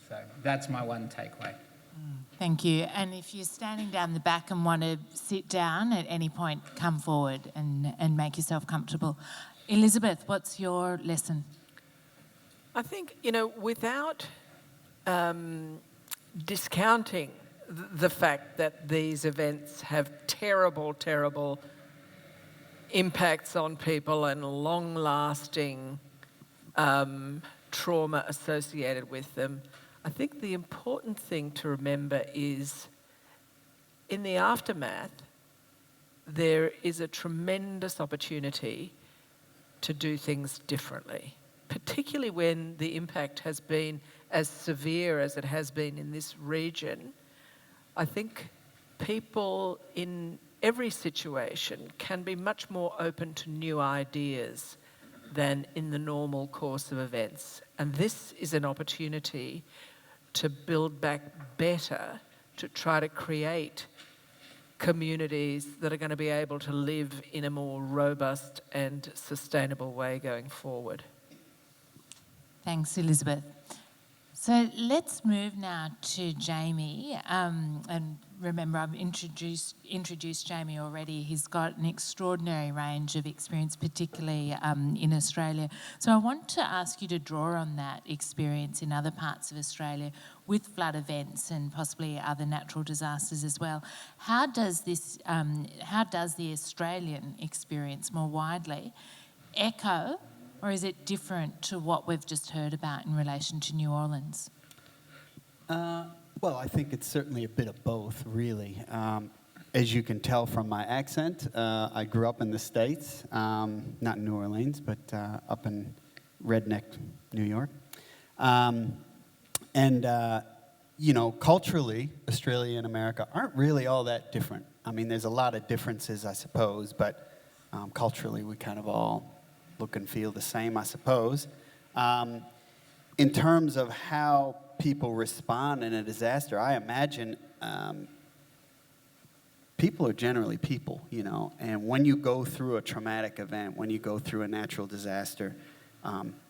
So that's my one takeaway. Thank you. And if you're standing down the back and want to sit down at any point, come forward and make yourself comfortable. Elizabeth, what's your lesson? I think, you know, without discounting the fact that these events have terrible, terrible impacts on people and long-lasting trauma associated with them, I think the important thing to remember is in the aftermath, there is a tremendous opportunity to do things differently, particularly when the impact has been as severe as it has been in this region. I think people in every situation can be much more open to new ideas than in the normal course of events. And this is an opportunity to build back better, to try to create communities that are going to be able to live in a more robust and sustainable way going forward. Thanks, Elizabeth. So let's move now to Jamie. And remember, I've introduced Jamie already. He's got an extraordinary range of experience, particularly in Australia. So I want to ask you to draw on that experience in other parts of Australia with flood events and possibly other natural disasters as well. How does the Australian experience more widely echo, or is it different to what we've just heard about in relation to New Orleans? Well, I think it's certainly a bit of both, really. As you can tell from my accent, I grew up in the States, not in New Orleans, but up in redneck New York. Culturally, Australia and America aren't really all that different. I mean, there's a lot of differences, I suppose, but culturally we kind of all look and feel the same, I suppose. In terms of how people respond in a disaster, I imagine people are generally people, and when you go through a traumatic event, when you go through a natural disaster,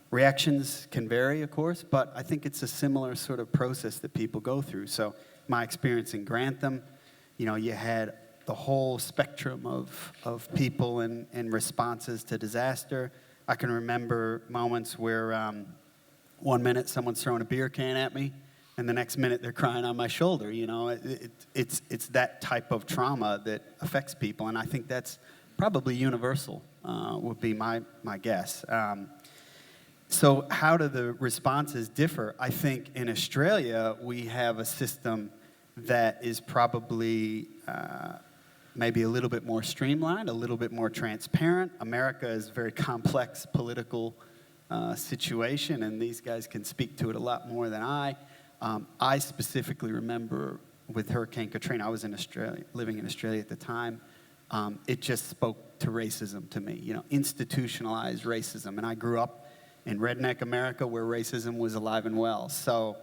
reactions can vary, of course, but I think it's a similar sort of process that people go through. So my experience in Grantham, you had the whole spectrum of people and responses to disaster. I can remember moments where 1 minute someone's throwing a beer can at me, and the next minute they're crying on my shoulder. It's that type of trauma that affects people, and I think that's probably universal, would be my guess. So how do the responses differ? I think in Australia we have a system that is probably maybe a little bit more streamlined, a little bit more transparent. America is a very complex political situation, and these guys can speak to it a lot more than I. I specifically remember with Hurricane Katrina, I was in Australia, living in Australia at the time. It just spoke to racism to me, institutionalized racism. And I grew up in redneck America where racism was alive and well. So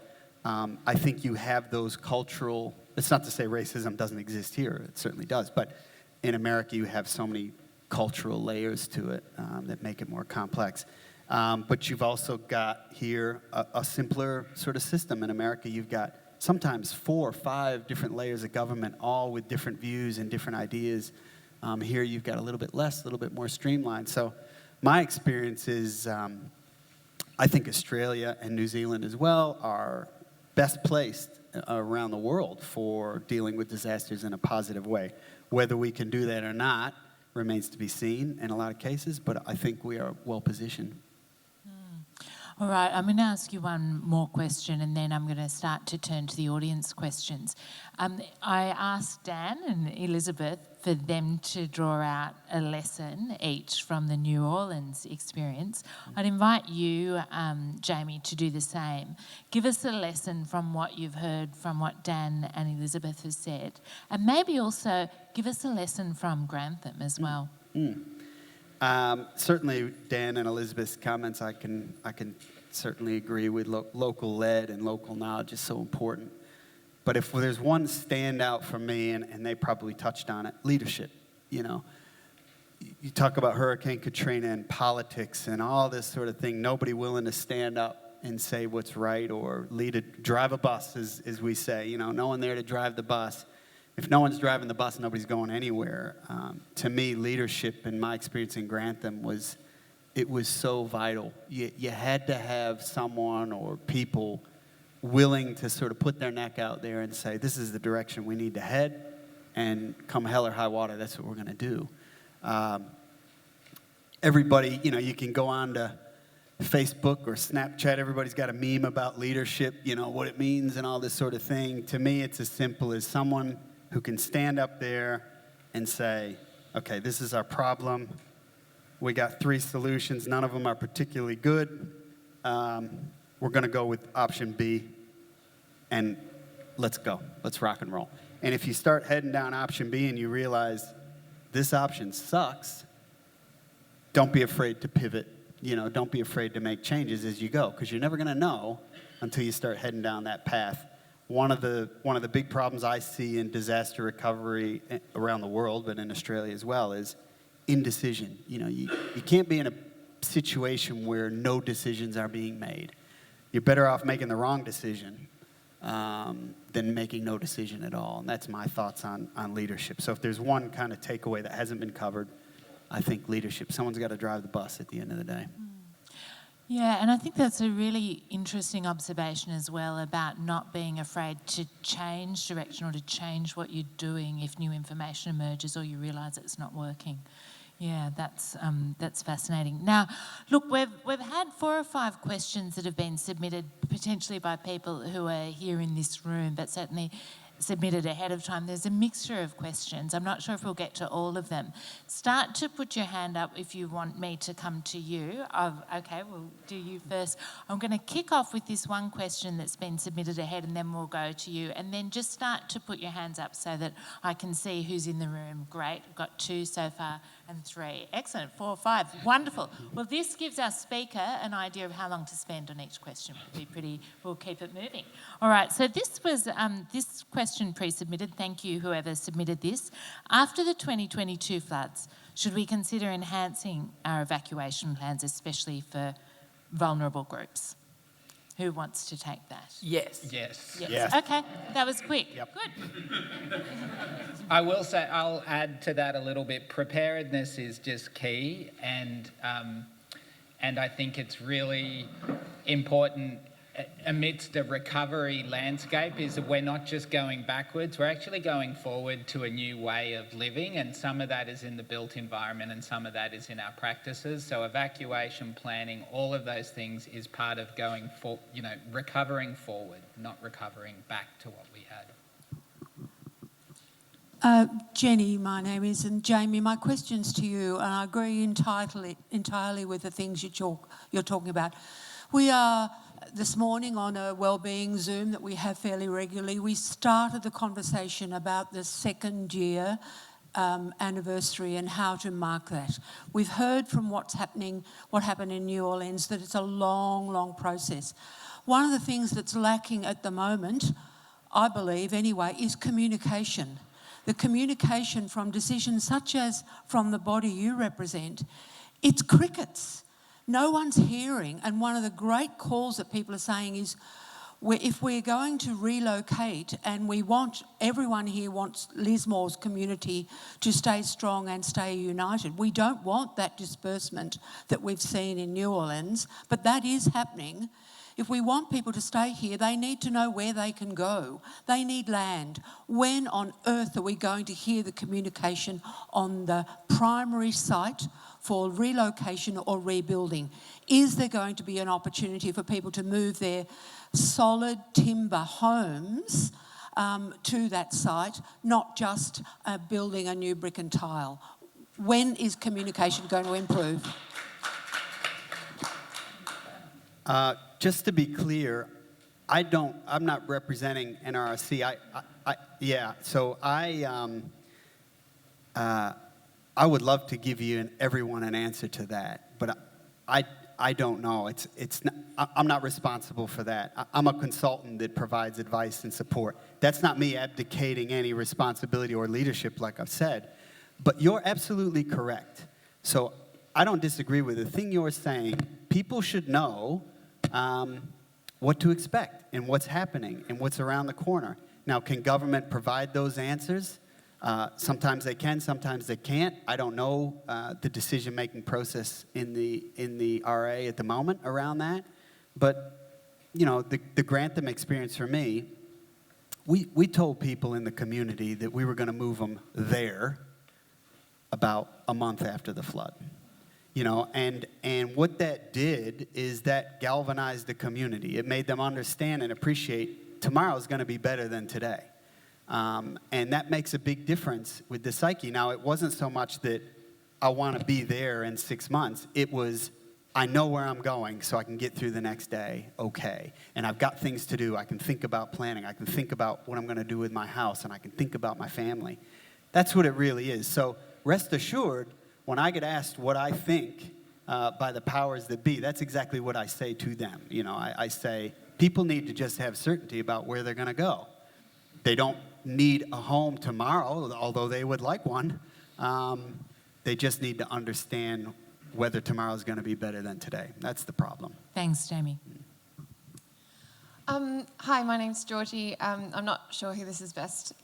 I think you have those cultural, it's not to say racism doesn't exist here, it certainly does, but in America you have so many cultural layers to it that make it more complex. But you've also got here a simpler sort of system. In America, you've got sometimes 4 or 5 different layers of government, all with different views and different ideas. Here you've got a little bit less, a little bit more streamlined. So my experience is I think Australia and New Zealand as well are best placed around the world for dealing with disasters in a positive way. Whether we can do that or not remains to be seen in a lot of cases, but I think we are well positioned. All right, I'm going to ask you one more question and then I'm going to start to turn to the audience questions. I asked Dan and Elizabeth for them to draw out a lesson each from the New Orleans experience. I'd invite you, Jamie, to do the same. Give us a lesson from what you've heard from what Dan and Elizabeth have said, and maybe also give us a lesson from Grantham as well. Certainly, Dan and Elizabeth's comments, I can certainly agree with. Local lead and local knowledge is so important. But if there's one standout for me, and they probably touched on it, leadership. You talk about Hurricane Katrina and politics and all this sort of thing. Nobody willing to stand up and say what's right or drive a bus, as we say. No one there to drive the bus. If no one's driving the bus, nobody's going anywhere. To me, leadership, in my experience in Grantham, was so vital. You had to have someone or people willing to sort of put their neck out there and say, this is the direction we need to head, and come hell or high water, that's what we're going to do. Everybody, you can go on to Facebook or Snapchat, everybody's got a meme about leadership, what it means and all this sort of thing. To me, it's as simple as someone who can stand up there and say, okay, this is our problem. We got 3 solutions. None of them are particularly good. We're going to go with option B, and let's go. Let's rock and roll. And if you start heading down option B and you realize this option sucks, don't be afraid to pivot. Don't be afraid to make changes as you go, because you're never going to know until you start heading down that path. One of the big problems I see in disaster recovery around the world, but in Australia as well, is indecision. You can't be in a situation where no decisions are being made. you're better off making the wrong decision than making no decision at all. And that's my thoughts on leadership. So if there's one kind of takeaway that hasn't been covered, I think leadership. Someone's got to drive the bus at the end of the day. Yeah, and I think that's a really interesting observation as well about not being afraid to change direction or to change what you're doing if new information emerges or you realise it's not working. Yeah, that's fascinating. Now, look, we've had 4 or 5 questions that have been submitted potentially by people who are here in this room, but certainly submitted ahead of time. There's a mixture of questions. I'm not sure if we'll get to all of them. Start to put your hand up if you want me to come to you. Okay, we'll do you first. I'm going to kick off with this one question that's been submitted ahead and then we'll go to you. And then just start to put your hands up so that I can see who's in the room. Great. We've got 2 so far and 3. Excellent. 4, 5. Wonderful. Well, this gives our speaker an idea of how long to spend on each question. We'll keep it moving. All right. So this was this question pre-submitted. Thank you, whoever submitted this. After the 2022 floods, should we consider enhancing our evacuation plans, especially for vulnerable groups? Who wants to take that? Yes. Yes. Yes. Okay, that was quick. Yep. Good. I will say, I'll add to that a little bit. Preparedness is just key, and I think it's really important amidst a recovery landscape is that we're not just going backwards, we're actually going forward to a new way of living, and some of that is in the built environment and some of that is in our practices. So evacuation planning, all of those things is part of going for, recovering forward, not recovering back to what we had. Jenny, my name is, and Jamie, my question's to you, and I agree entirely with the things you're talking about. We are this morning on a wellbeing Zoom that we have fairly regularly. We started the conversation about the 2nd year anniversary and how to mark that. We've heard from what happened in New Orleans, that it's a long, long process. One of the things that's lacking at the moment, I believe anyway, is communication. The communication from decisions such as from the body you represent, it's crickets. No one's hearing, and one of the great calls that people are saying is, if we're going to relocate and everyone here wants Lismore's community to stay strong and stay united. We don't want that disbursement that we've seen in New Orleans, but that is happening. If we want people to stay here, they need to know where they can go. They need land. When on earth are we going to hear the communication on the primary site for relocation or rebuilding? Is there going to be an opportunity for people to move their solid timber homes to that site, not just building a new brick and tile? When is communication going to improve? Just to be clear, I'm not representing NRC. So I would love to give you and everyone an answer to that, but I don't know. I'm not responsible for that. I'm a consultant that provides advice and support. That's not me abdicating any responsibility or leadership, like I've said. But you're absolutely correct. So I don't disagree with the thing you're saying. People should know what to expect and what's happening and what's around the corner. Now, can government provide those answers? Sometimes they can, sometimes they can't. I don't know the decision-making process in the RA at the moment around that. But, the Grantham experience for me, we told people in the community that we were going to move them there about a month after the flood. And what that did is that galvanized the community. It made them understand and appreciate tomorrow's going to be better than today. And that makes a big difference with the psyche. Now, it wasn't so much that I want to be there in 6 months. It was, I know where I'm going so I can get through the next day okay. And I've got things to do. I can think about planning. I can think about what I'm going to do with my house, and I can think about my family. That's what it really is. So rest assured, when I get asked what I think by the powers that be, that's exactly what I say to them. I say, people need to just have certainty about where they're going to go. They don't need a home tomorrow, although they would like one. They just need to understand whether tomorrow's going to be better than today. That's the problem. Thanks, Jamie. Hi, my name's Georgie. I'm not sure who this is best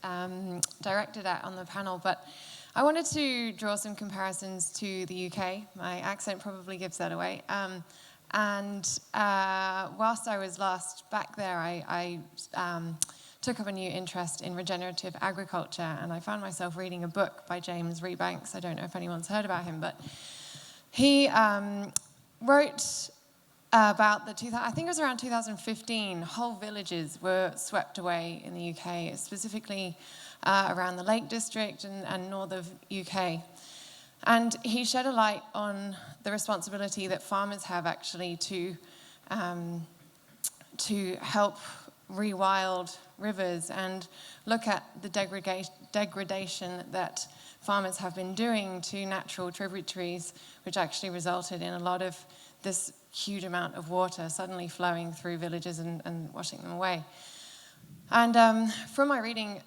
directed at on the panel, but I wanted to draw some comparisons to the UK. My accent probably gives that away. And whilst I was last back there, I took up a new interest in regenerative agriculture, and I found myself reading a book by James Rebanks. I don't know if anyone's heard about him, but he wrote about I think it was around 2015, whole villages were swept away in the UK, specifically around the Lake District and north of UK. And he shed a light on the responsibility that farmers have actually to help rewild rivers and look at the degradation that farmers have been doing to natural tributaries, which actually resulted in a lot of this huge amount of water suddenly flowing through villages and washing them away. And from my reading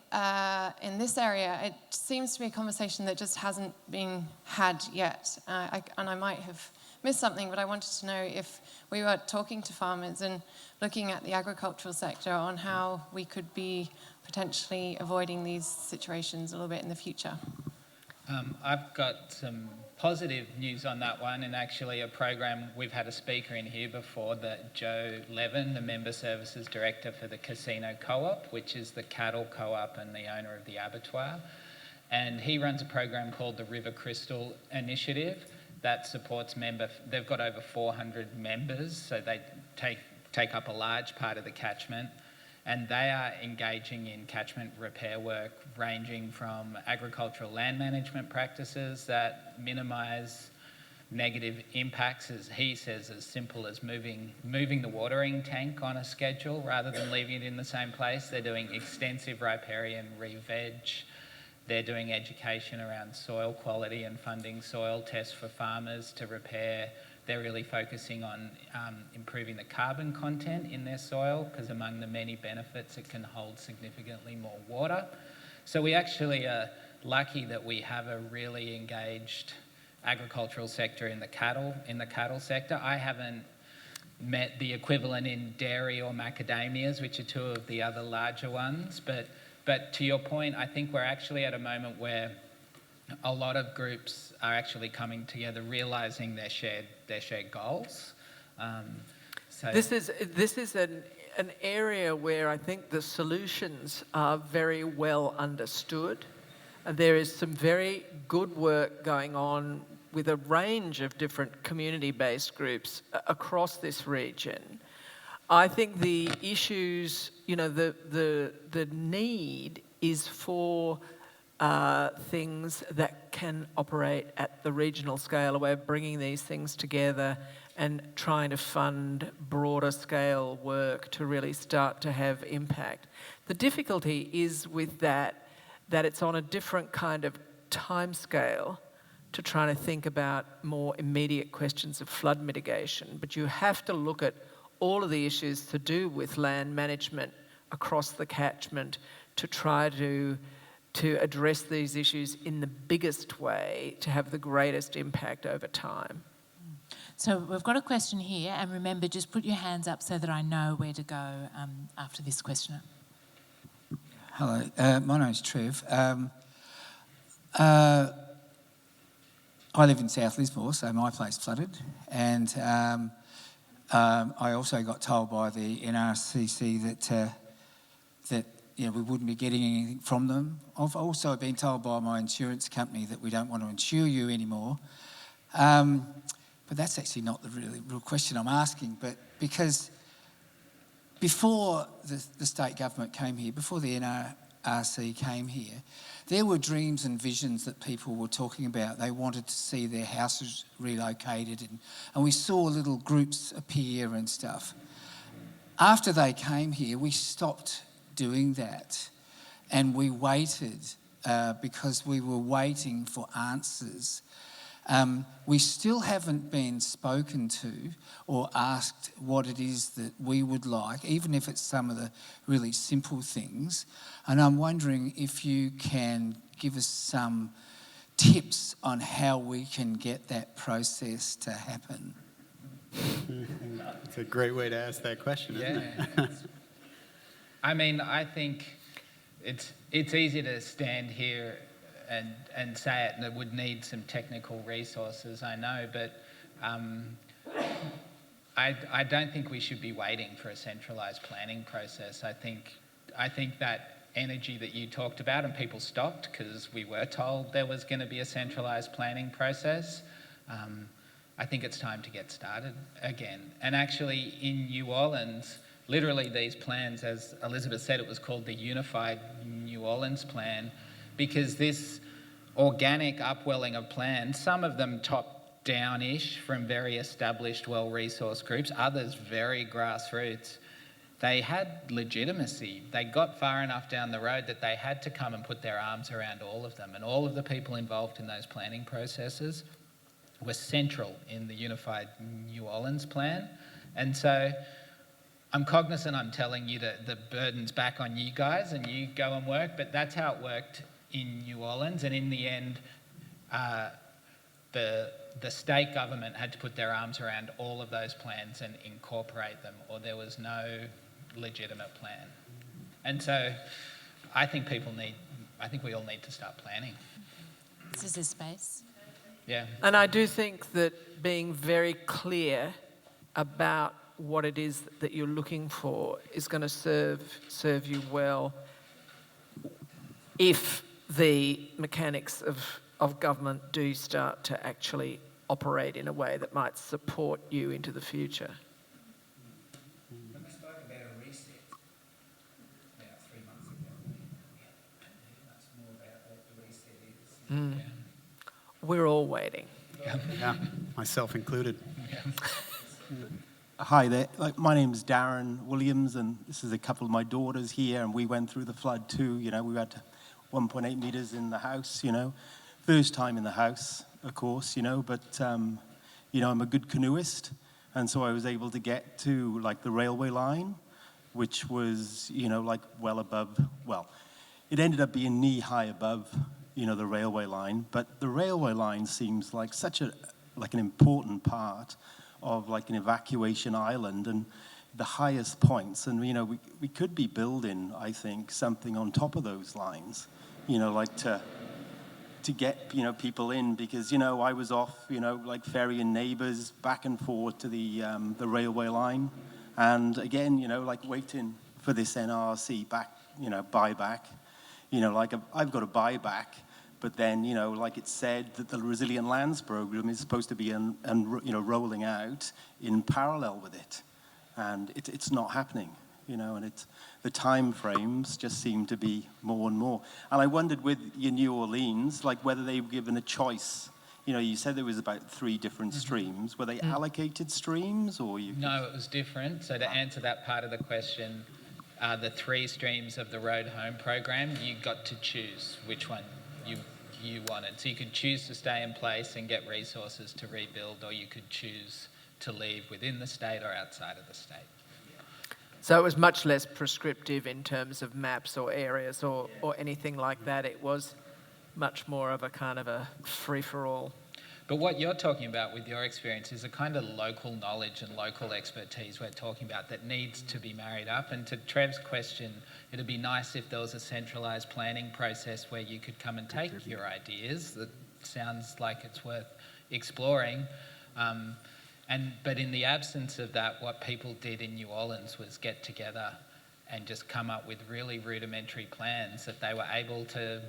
in this area, it seems to be a conversation that just hasn't been had yet. And I might have missed something, but I wanted to know if we were talking to farmers and looking at the agricultural sector on how we could be potentially avoiding these situations a little bit in the future. I've got some positive news on that one, and actually a program, we've had a speaker in here before, that Joe Levin, the Member Services Director for the Casino Co-op, which is the cattle co-op and the owner of the abattoir. And he runs a program called the River Crystal Initiative that supports they've got over 400 members, so they take up a large part of the catchment. And they are engaging in catchment repair work ranging from agricultural land management practices that minimise negative impacts, as he says, as simple as moving the watering tank on a schedule rather than leaving it in the same place. They're doing extensive riparian re-veg. They're doing education around soil quality and funding soil tests for farmers to repair. They're really focusing on improving the carbon content in their soil, because among the many benefits, it can hold significantly more water. So we actually are lucky that we have a really engaged agricultural sector in the cattle sector. I haven't met the equivalent in dairy or macadamias, which are two of the other larger ones. But to your point, I think we're actually at a moment where a lot of groups are actually coming together, realising their shared goals. So this is an area where I think the solutions are very well understood. There is some very good work going on with a range of different community-based groups across this region. I think the issues, the need is for things that can operate at the regional scale. We're bringing these things together and trying to fund broader scale work to really start to have impact. The difficulty is with that it's on a different kind of time scale to trying to think about more immediate questions of flood mitigation. But you have to look at all of the issues to do with land management across the catchment to try to address these issues in the biggest way to have the greatest impact over time. So we've got a question here, and remember, just put your hands up so that I know where to go after this questioner. Hello, my name's Trev. I live in South Lismore, so my place flooded, and I also got told by the NRCC that we wouldn't be getting anything from them. I've also been told by my insurance company that we don't want to insure you anymore. But that's actually not the real question I'm asking. But because before the state government came here, before the NRC came here, there were dreams and visions that people were talking about. They wanted to see their houses relocated, and we saw little groups appear and stuff. After they came here, we stopped doing that, and we waited because we were waiting for answers. We still haven't been spoken to or asked what it is that we would like, even if it's some of the really simple things. And I'm wondering if you can give us some tips on how we can get that process to happen. It's a great way to ask that question, isn't it? I mean, I think it's easy to stand here and say it, and it would need some technical resources, I know, but I don't think we should be waiting for a centralised planning process. I think that energy that you talked about, and people stopped because we were told there was going to be a centralised planning process. I think it's time to get started again. And actually in New Orleans, literally these plans, as Elizabeth said, it was called the Unified New Orleans Plan, because this organic upwelling of plans, some of them top-down-ish from very established, well-resourced groups, others very grassroots, they had legitimacy. They got far enough down the road that they had to come and put their arms around all of them. And all of the people involved in those planning processes were central in the Unified New Orleans Plan. And so I'm cognizant I'm telling you that the burden's back on you guys and you go and work, but that's how it worked in New Orleans. And in the end, the state government had to put their arms around all of those plans and incorporate them, or there was no legitimate plan. And so I think we all need to start planning. This is a space. Yeah. And I do think that being very clear about what it is that you're looking for is going to serve you well if the mechanics of government do start to actually operate in a way that might support you into the future. When we spoke about a reset about 3 months ago, I don't know much more about what the reset is. Yeah. We're all waiting. Yeah, myself included. Hi there. My name's Darren Williams, and this is a couple of my daughters here, and we went through the flood too. You know, we had 1.8 metres in the house, you know. First time in the house, of course, you know, but, you know, I'm a good canoeist, and so I was able to get to, like, the railway line, which was, you know, like, well above, well, it ended up being knee-high above, you know, the railway line, but the railway line seems like such an important part of like an evacuation island and the highest points. And, you know, we could be building, I think, something on top of those lines, you know, like to get, you know, people in, because, you know, I was off, you know, like ferrying neighbors back and forth to the railway line. And again, you know, like waiting for this NRC back, you know, buyback, you know, like I've got a buyback. But then, you know, like it said that the Resilient Lands Program is supposed to be, you know, rolling out in parallel with it. And it's not happening, you know, and the time frames just seem to be more and more. And I wondered with your New Orleans, like whether they were given a choice. You know, you said there was about 3 different streams. Were they allocated streams, or you? No, it was different. So to answer that part of the question, the 3 streams of the Road Home program, you got to choose which one you wanted. So you could choose to stay in place and get resources to rebuild, or you could choose to leave within the state or outside of the state. So it was much less prescriptive in terms of maps or areas or anything like that. It was much more of a kind of a free-for-all. But what you're talking about with your experience is a kind of local knowledge and local expertise we're talking about that needs to be married up. And to Trev's question, it'd be nice if there was a centralised planning process where you could come and take your ideas. That sounds like it's worth exploring. But in the absence of that, what people did in New Orleans was get together and just come up with really rudimentary plans that they were able to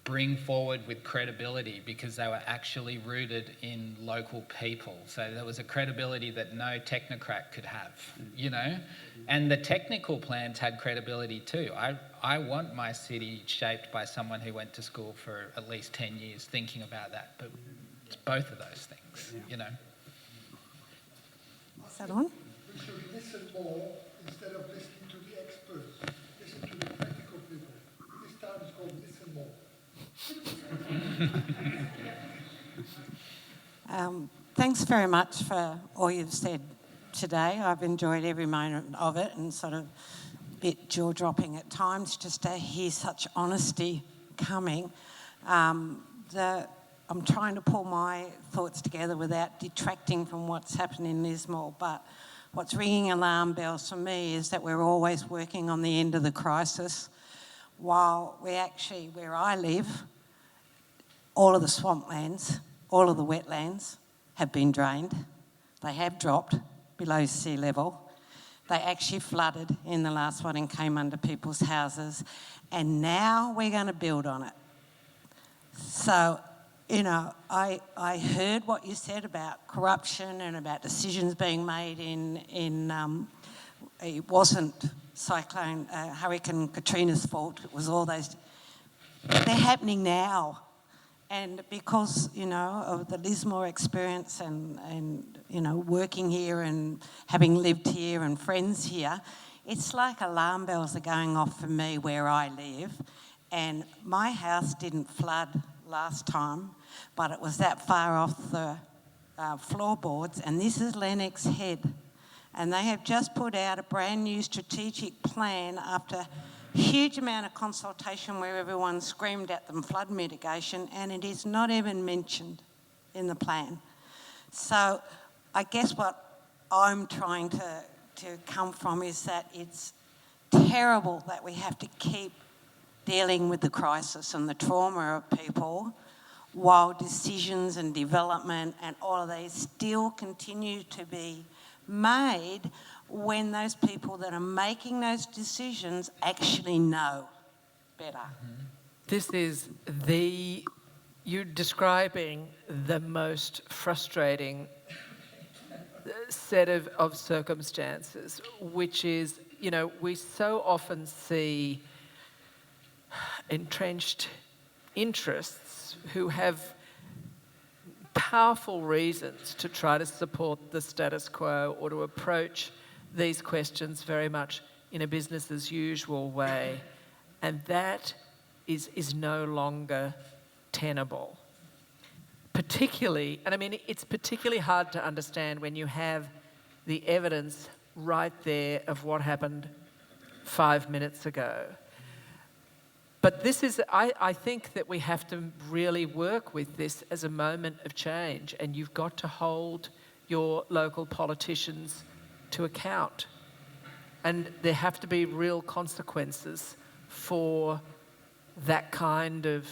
bring forward with credibility because they were actually rooted in local people. So there was a credibility that no technocrat could have, you know? And the technical plans had credibility too. I want my city shaped by someone who went to school for at least 10 years thinking about that, but it's both of those things, you know? Is that on? We should listen more instead of listening to the experts. Listen to the practical people. This time is called listen more. Thanks very much for all you've said today. I've enjoyed every moment of it, and sort of a bit jaw-dropping at times just to hear such honesty coming. I'm trying to pull my thoughts together without detracting from what's happening in Lismore, but what's ringing alarm bells for me is that we're always working on the end of the crisis, while we actually, where I live, all of the swamplands, all of the wetlands have been drained. They have dropped below sea level. They actually flooded in the last one and came under people's houses. And now we're going to build on it. So, you know, I heard what you said about corruption and about decisions being made it wasn't Hurricane Katrina's fault. It was all those. They're happening now. And because, you know, of the Lismore experience and, you know, working here and having lived here and friends here, it's like alarm bells are going off for me where I live. And my house didn't flood last time, but it was that far off the floorboards. And this is Lennox Head. And they have just put out a brand new strategic plan after huge amount of consultation where everyone screamed at them flood mitigation, and it is not even mentioned in the plan. So I guess what I'm trying to come from is that it's terrible that we have to keep dealing with the crisis and the trauma of people while decisions and development and all of these still continue to be made when those people that are making those decisions actually know better. This is you're describing the most frustrating set of circumstances, which is, you know, we so often see entrenched interests who have powerful reasons to try to support the status quo or to approach these questions very much in a business as usual way, and that is no longer tenable. Particularly, and I mean, it's particularly hard to understand when you have the evidence right there of what happened 5 minutes ago. But this is, I think that we have to really work with this as a moment of change, and you've got to hold your local politicians to account. And there have to be real consequences for that kind of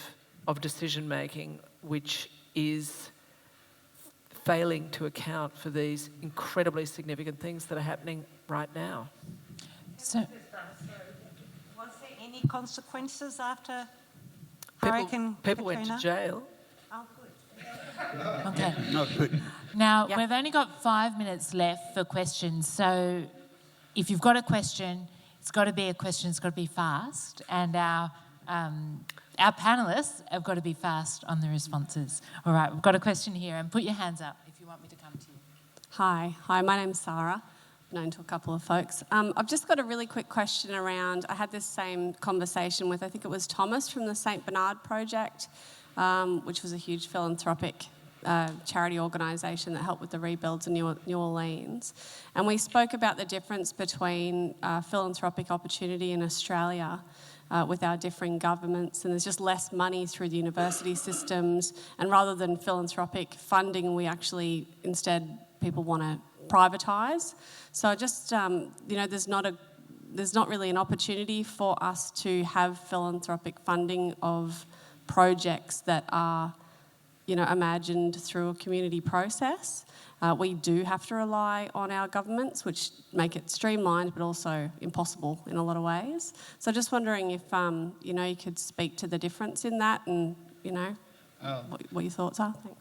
decision-making, which is failing to account for these incredibly significant things that are happening right now. So, was there any consequences after Hurricane People Katrina? went to jail. Oh, good. okay. No, good. Now, Yeah. we've only got 5 minutes left for questions. So if you've got a question, it's got to be a question, it's got to be fast. And our panellists have got to be fast on the responses. All right, we've got a question here. And put your hands up if you want me to come to you. Hi, my name's Sarah. Known to a couple of folks. I've just got a really quick question around, I had this same conversation with, I think it was Thomas from the St Bernard Project, which was a huge philanthropic charity organisation that helped with the rebuilds in New Orleans. And we spoke about the difference between philanthropic opportunity in Australia with our differing governments, and there's just less money through the university systems, and rather than philanthropic funding, we actually, instead, people want to privatise. So just, there's not really an opportunity for us to have philanthropic funding of projects that are, imagined through a community process. We do have to rely on our governments, which make it streamlined but also impossible in a lot of ways. So just wondering if, you could speak to the difference in that and, what your thoughts are. Thanks.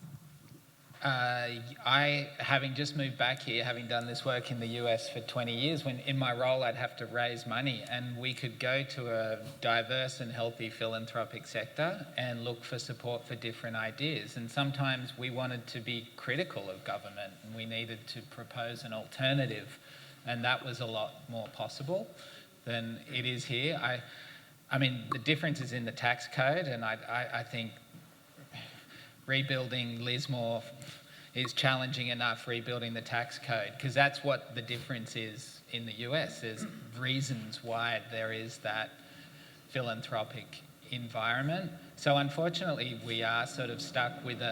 I, having just moved back here, having done this work in the US for 20 years, when in my role I'd have to raise money, and we could go to a diverse and healthy philanthropic sector and look for support for different ideas. And sometimes we wanted to be critical of government and we needed to propose an alternative, and that was a lot more possible than it is here. I mean, the difference is in the tax code, and I think rebuilding Lismore is challenging enough, rebuilding the tax code, because that's what the difference is in the US. There's reasons why there is that philanthropic environment. So unfortunately, we are sort of stuck with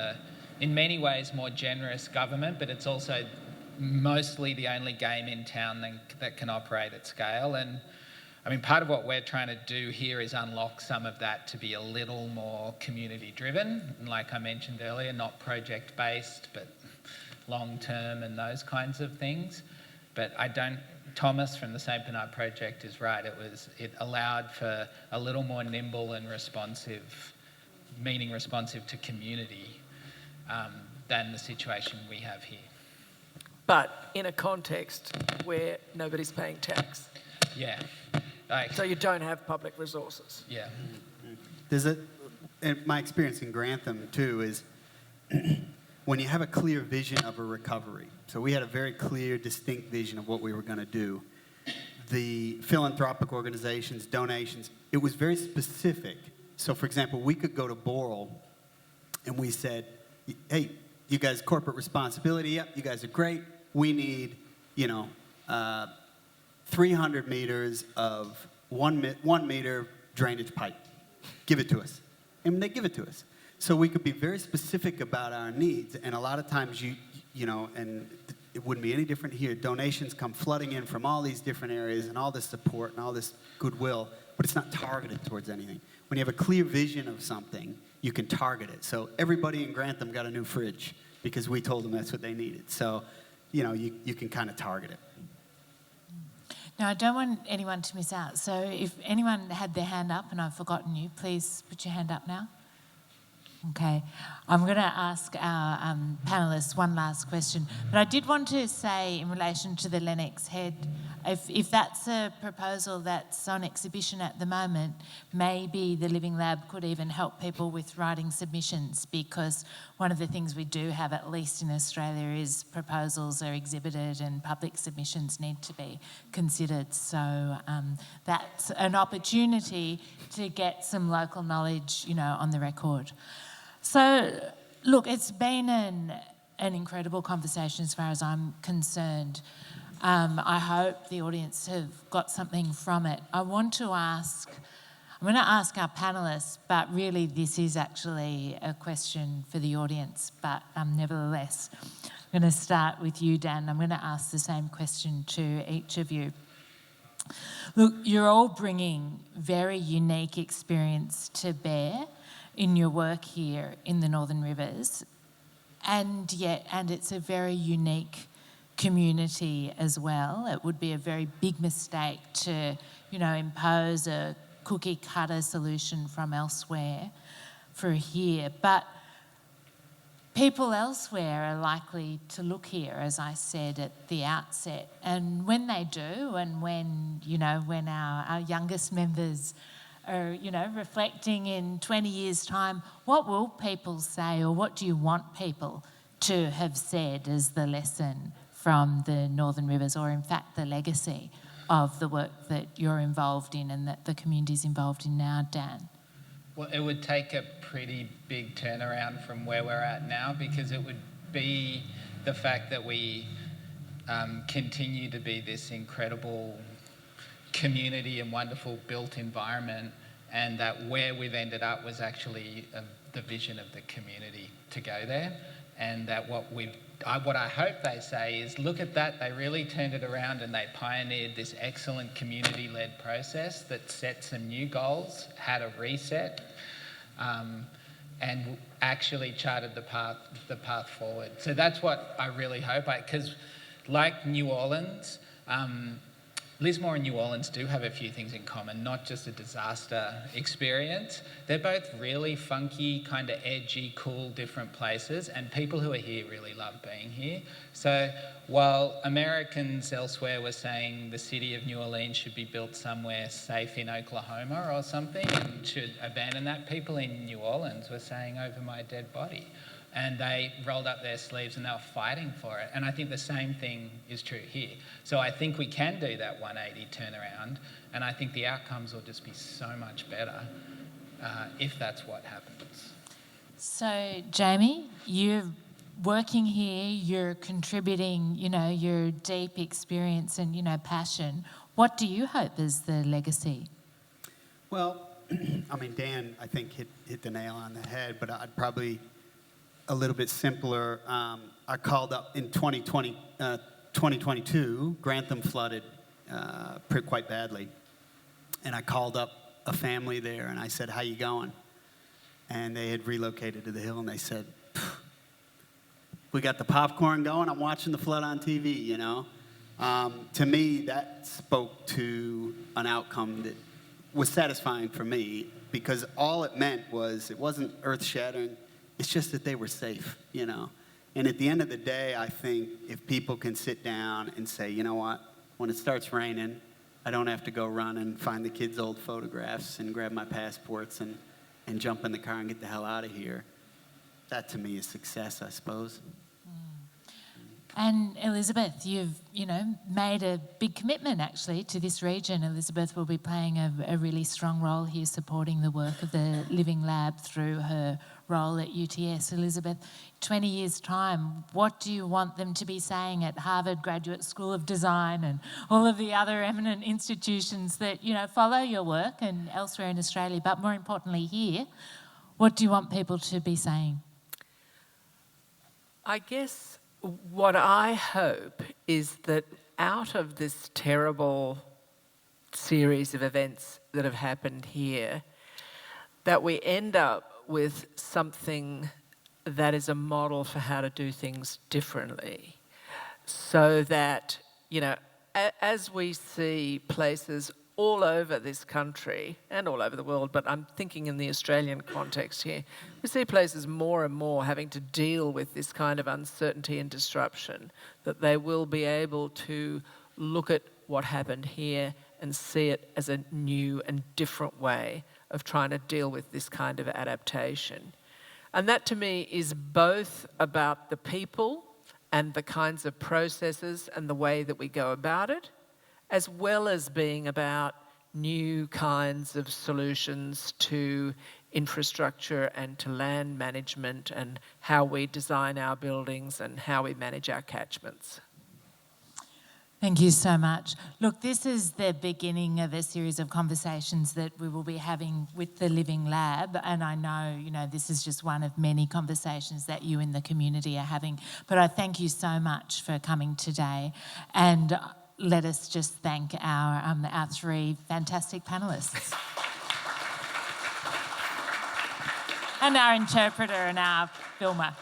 in many ways, more generous government, but it's also mostly the only game in town that can operate at scale. And I mean, part of what we're trying to do here is unlock some of that to be a little more community driven. And like I mentioned earlier, not project based, but long term and those kinds of things. But Thomas from the St. Bernard Project is right. It allowed for a little more nimble and responsive, meaning responsive to community than the situation we have here. But in a context where nobody's paying tax. Yeah. So you don't have public resources. Yeah. And my experience in Grantham too is when you have a clear vision of a recovery. So we had a very clear, distinct vision of what we were going to do. The philanthropic organizations, donations, it was very specific. So for example, we could go to Boral and we said, hey, you guys, corporate responsibility, yep, you guys are great. We need, 300 meters of 1 meter drainage pipe. Give it to us. And they give it to us. So we could be very specific about our needs. And a lot of times and it wouldn't be any different here. Donations come flooding in from all these different areas and all this support and all this goodwill, but it's not targeted towards anything. When you have a clear vision of something, you can target it. So everybody in Grantham got a new fridge because we told them that's what they needed. So, you can kind of target it. Now, I don't want anyone to miss out. So if anyone had their hand up and I've forgotten you, please put your hand up now. Okay. I'm going to ask our panellists one last question. But I did want to say in relation to the Lennox Head, if that's a proposal that's on exhibition at the moment, maybe the Living Lab could even help people with writing submissions, because one of the things we do have, at least in Australia, is proposals are exhibited and public submissions need to be considered. So that's an opportunity to get some local knowledge, on the record. So, look, it's been an incredible conversation as far as I'm concerned. I hope the audience have got something from it. I'm going to ask our panellists, but really this is actually a question for the audience, but nevertheless, I'm going to start with you, Dan. I'm going to ask the same question to each of you. Look, you're all bringing very unique experience to bear in your work here in the Northern Rivers, and it's a very unique community as well. It would be a very big mistake to, impose a cookie cutter solution from elsewhere for here. But people elsewhere are likely to look here, as I said at the outset. And when they do, and when our youngest members are, reflecting in 20 years' time, what will people say, or what do you want people to have said as the lesson from the Northern Rivers, or in fact the legacy of the work that you're involved in and that the community's involved in now, Dan? Well, it would take a pretty big turnaround from where we're at now, because it would be the fact that we continue to be this incredible community and wonderful built environment, and that where we've ended up was actually the vision of the community to go there. And that what I hope they say is, look at that, they really turned it around and they pioneered this excellent community-led process that set some new goals, had a reset, and actually charted the path forward. So that's what I really hope, because like New Orleans, Lismore and New Orleans do have a few things in common, not just a disaster experience. They're both really funky, kind of edgy, cool, different places, and people who are here really love being here. So while Americans elsewhere were saying the city of New Orleans should be built somewhere safe in Oklahoma or something and should abandon that, people in New Orleans were saying, over my dead body. And they rolled up their sleeves and they were fighting for it. And I think the same thing is true here. So I think we can do that 180 turnaround, and I think the outcomes will just be so much better if that's what happens. So, Jamie, you're working here, you're contributing, your deep experience and, passion. What do you hope is the legacy? Well, Dan, I think, hit the nail on the head, but I'd probably a little bit simpler. I called up in 2022, Grantham flooded quite badly. And I called up a family there and I said, how you going? And they had relocated to the hill and they said, we got the popcorn going, I'm watching the flood on TV, you know? To me, that spoke to an outcome that was satisfying for me, because all it meant was, it wasn't earth-shattering, it's just that they were safe, you know? And at the end of the day, I think if people can sit down and say, you know what, when it starts raining, I don't have to go run and find the kids' old photographs and grab my passports and jump in the car and get the hell out of here. That to me is success, I suppose. And Elizabeth, you've, made a big commitment actually to this region. Elizabeth will be playing a really strong role here, supporting the work of the Living Lab through her role at UTS. Elizabeth, 20 years' time, what do you want them to be saying at Harvard Graduate School of Design and all of the other eminent institutions that, follow your work and elsewhere in Australia, but more importantly here? What do you want people to be saying? I guess what I hope is that out of this terrible series of events that have happened here, that we end up with something that is a model for how to do things differently, so that, as we see places all over this country and all over the world, but I'm thinking in the Australian context here, we see places more and more having to deal with this kind of uncertainty and disruption, that they will be able to look at what happened here and see it as a new and different way of trying to deal with this kind of adaptation. And that to me is both about the people and the kinds of processes and the way that we go about it, as well as being about new kinds of solutions to infrastructure and to land management and how we design our buildings and how we manage our catchments. Thank you so much. Look, this is the beginning of a series of conversations that we will be having with the Living Lab, and I know, this is just one of many conversations that you in the community are having, but I thank you so much for coming today, and let us just thank our three fantastic panellists. And our interpreter and our filmer.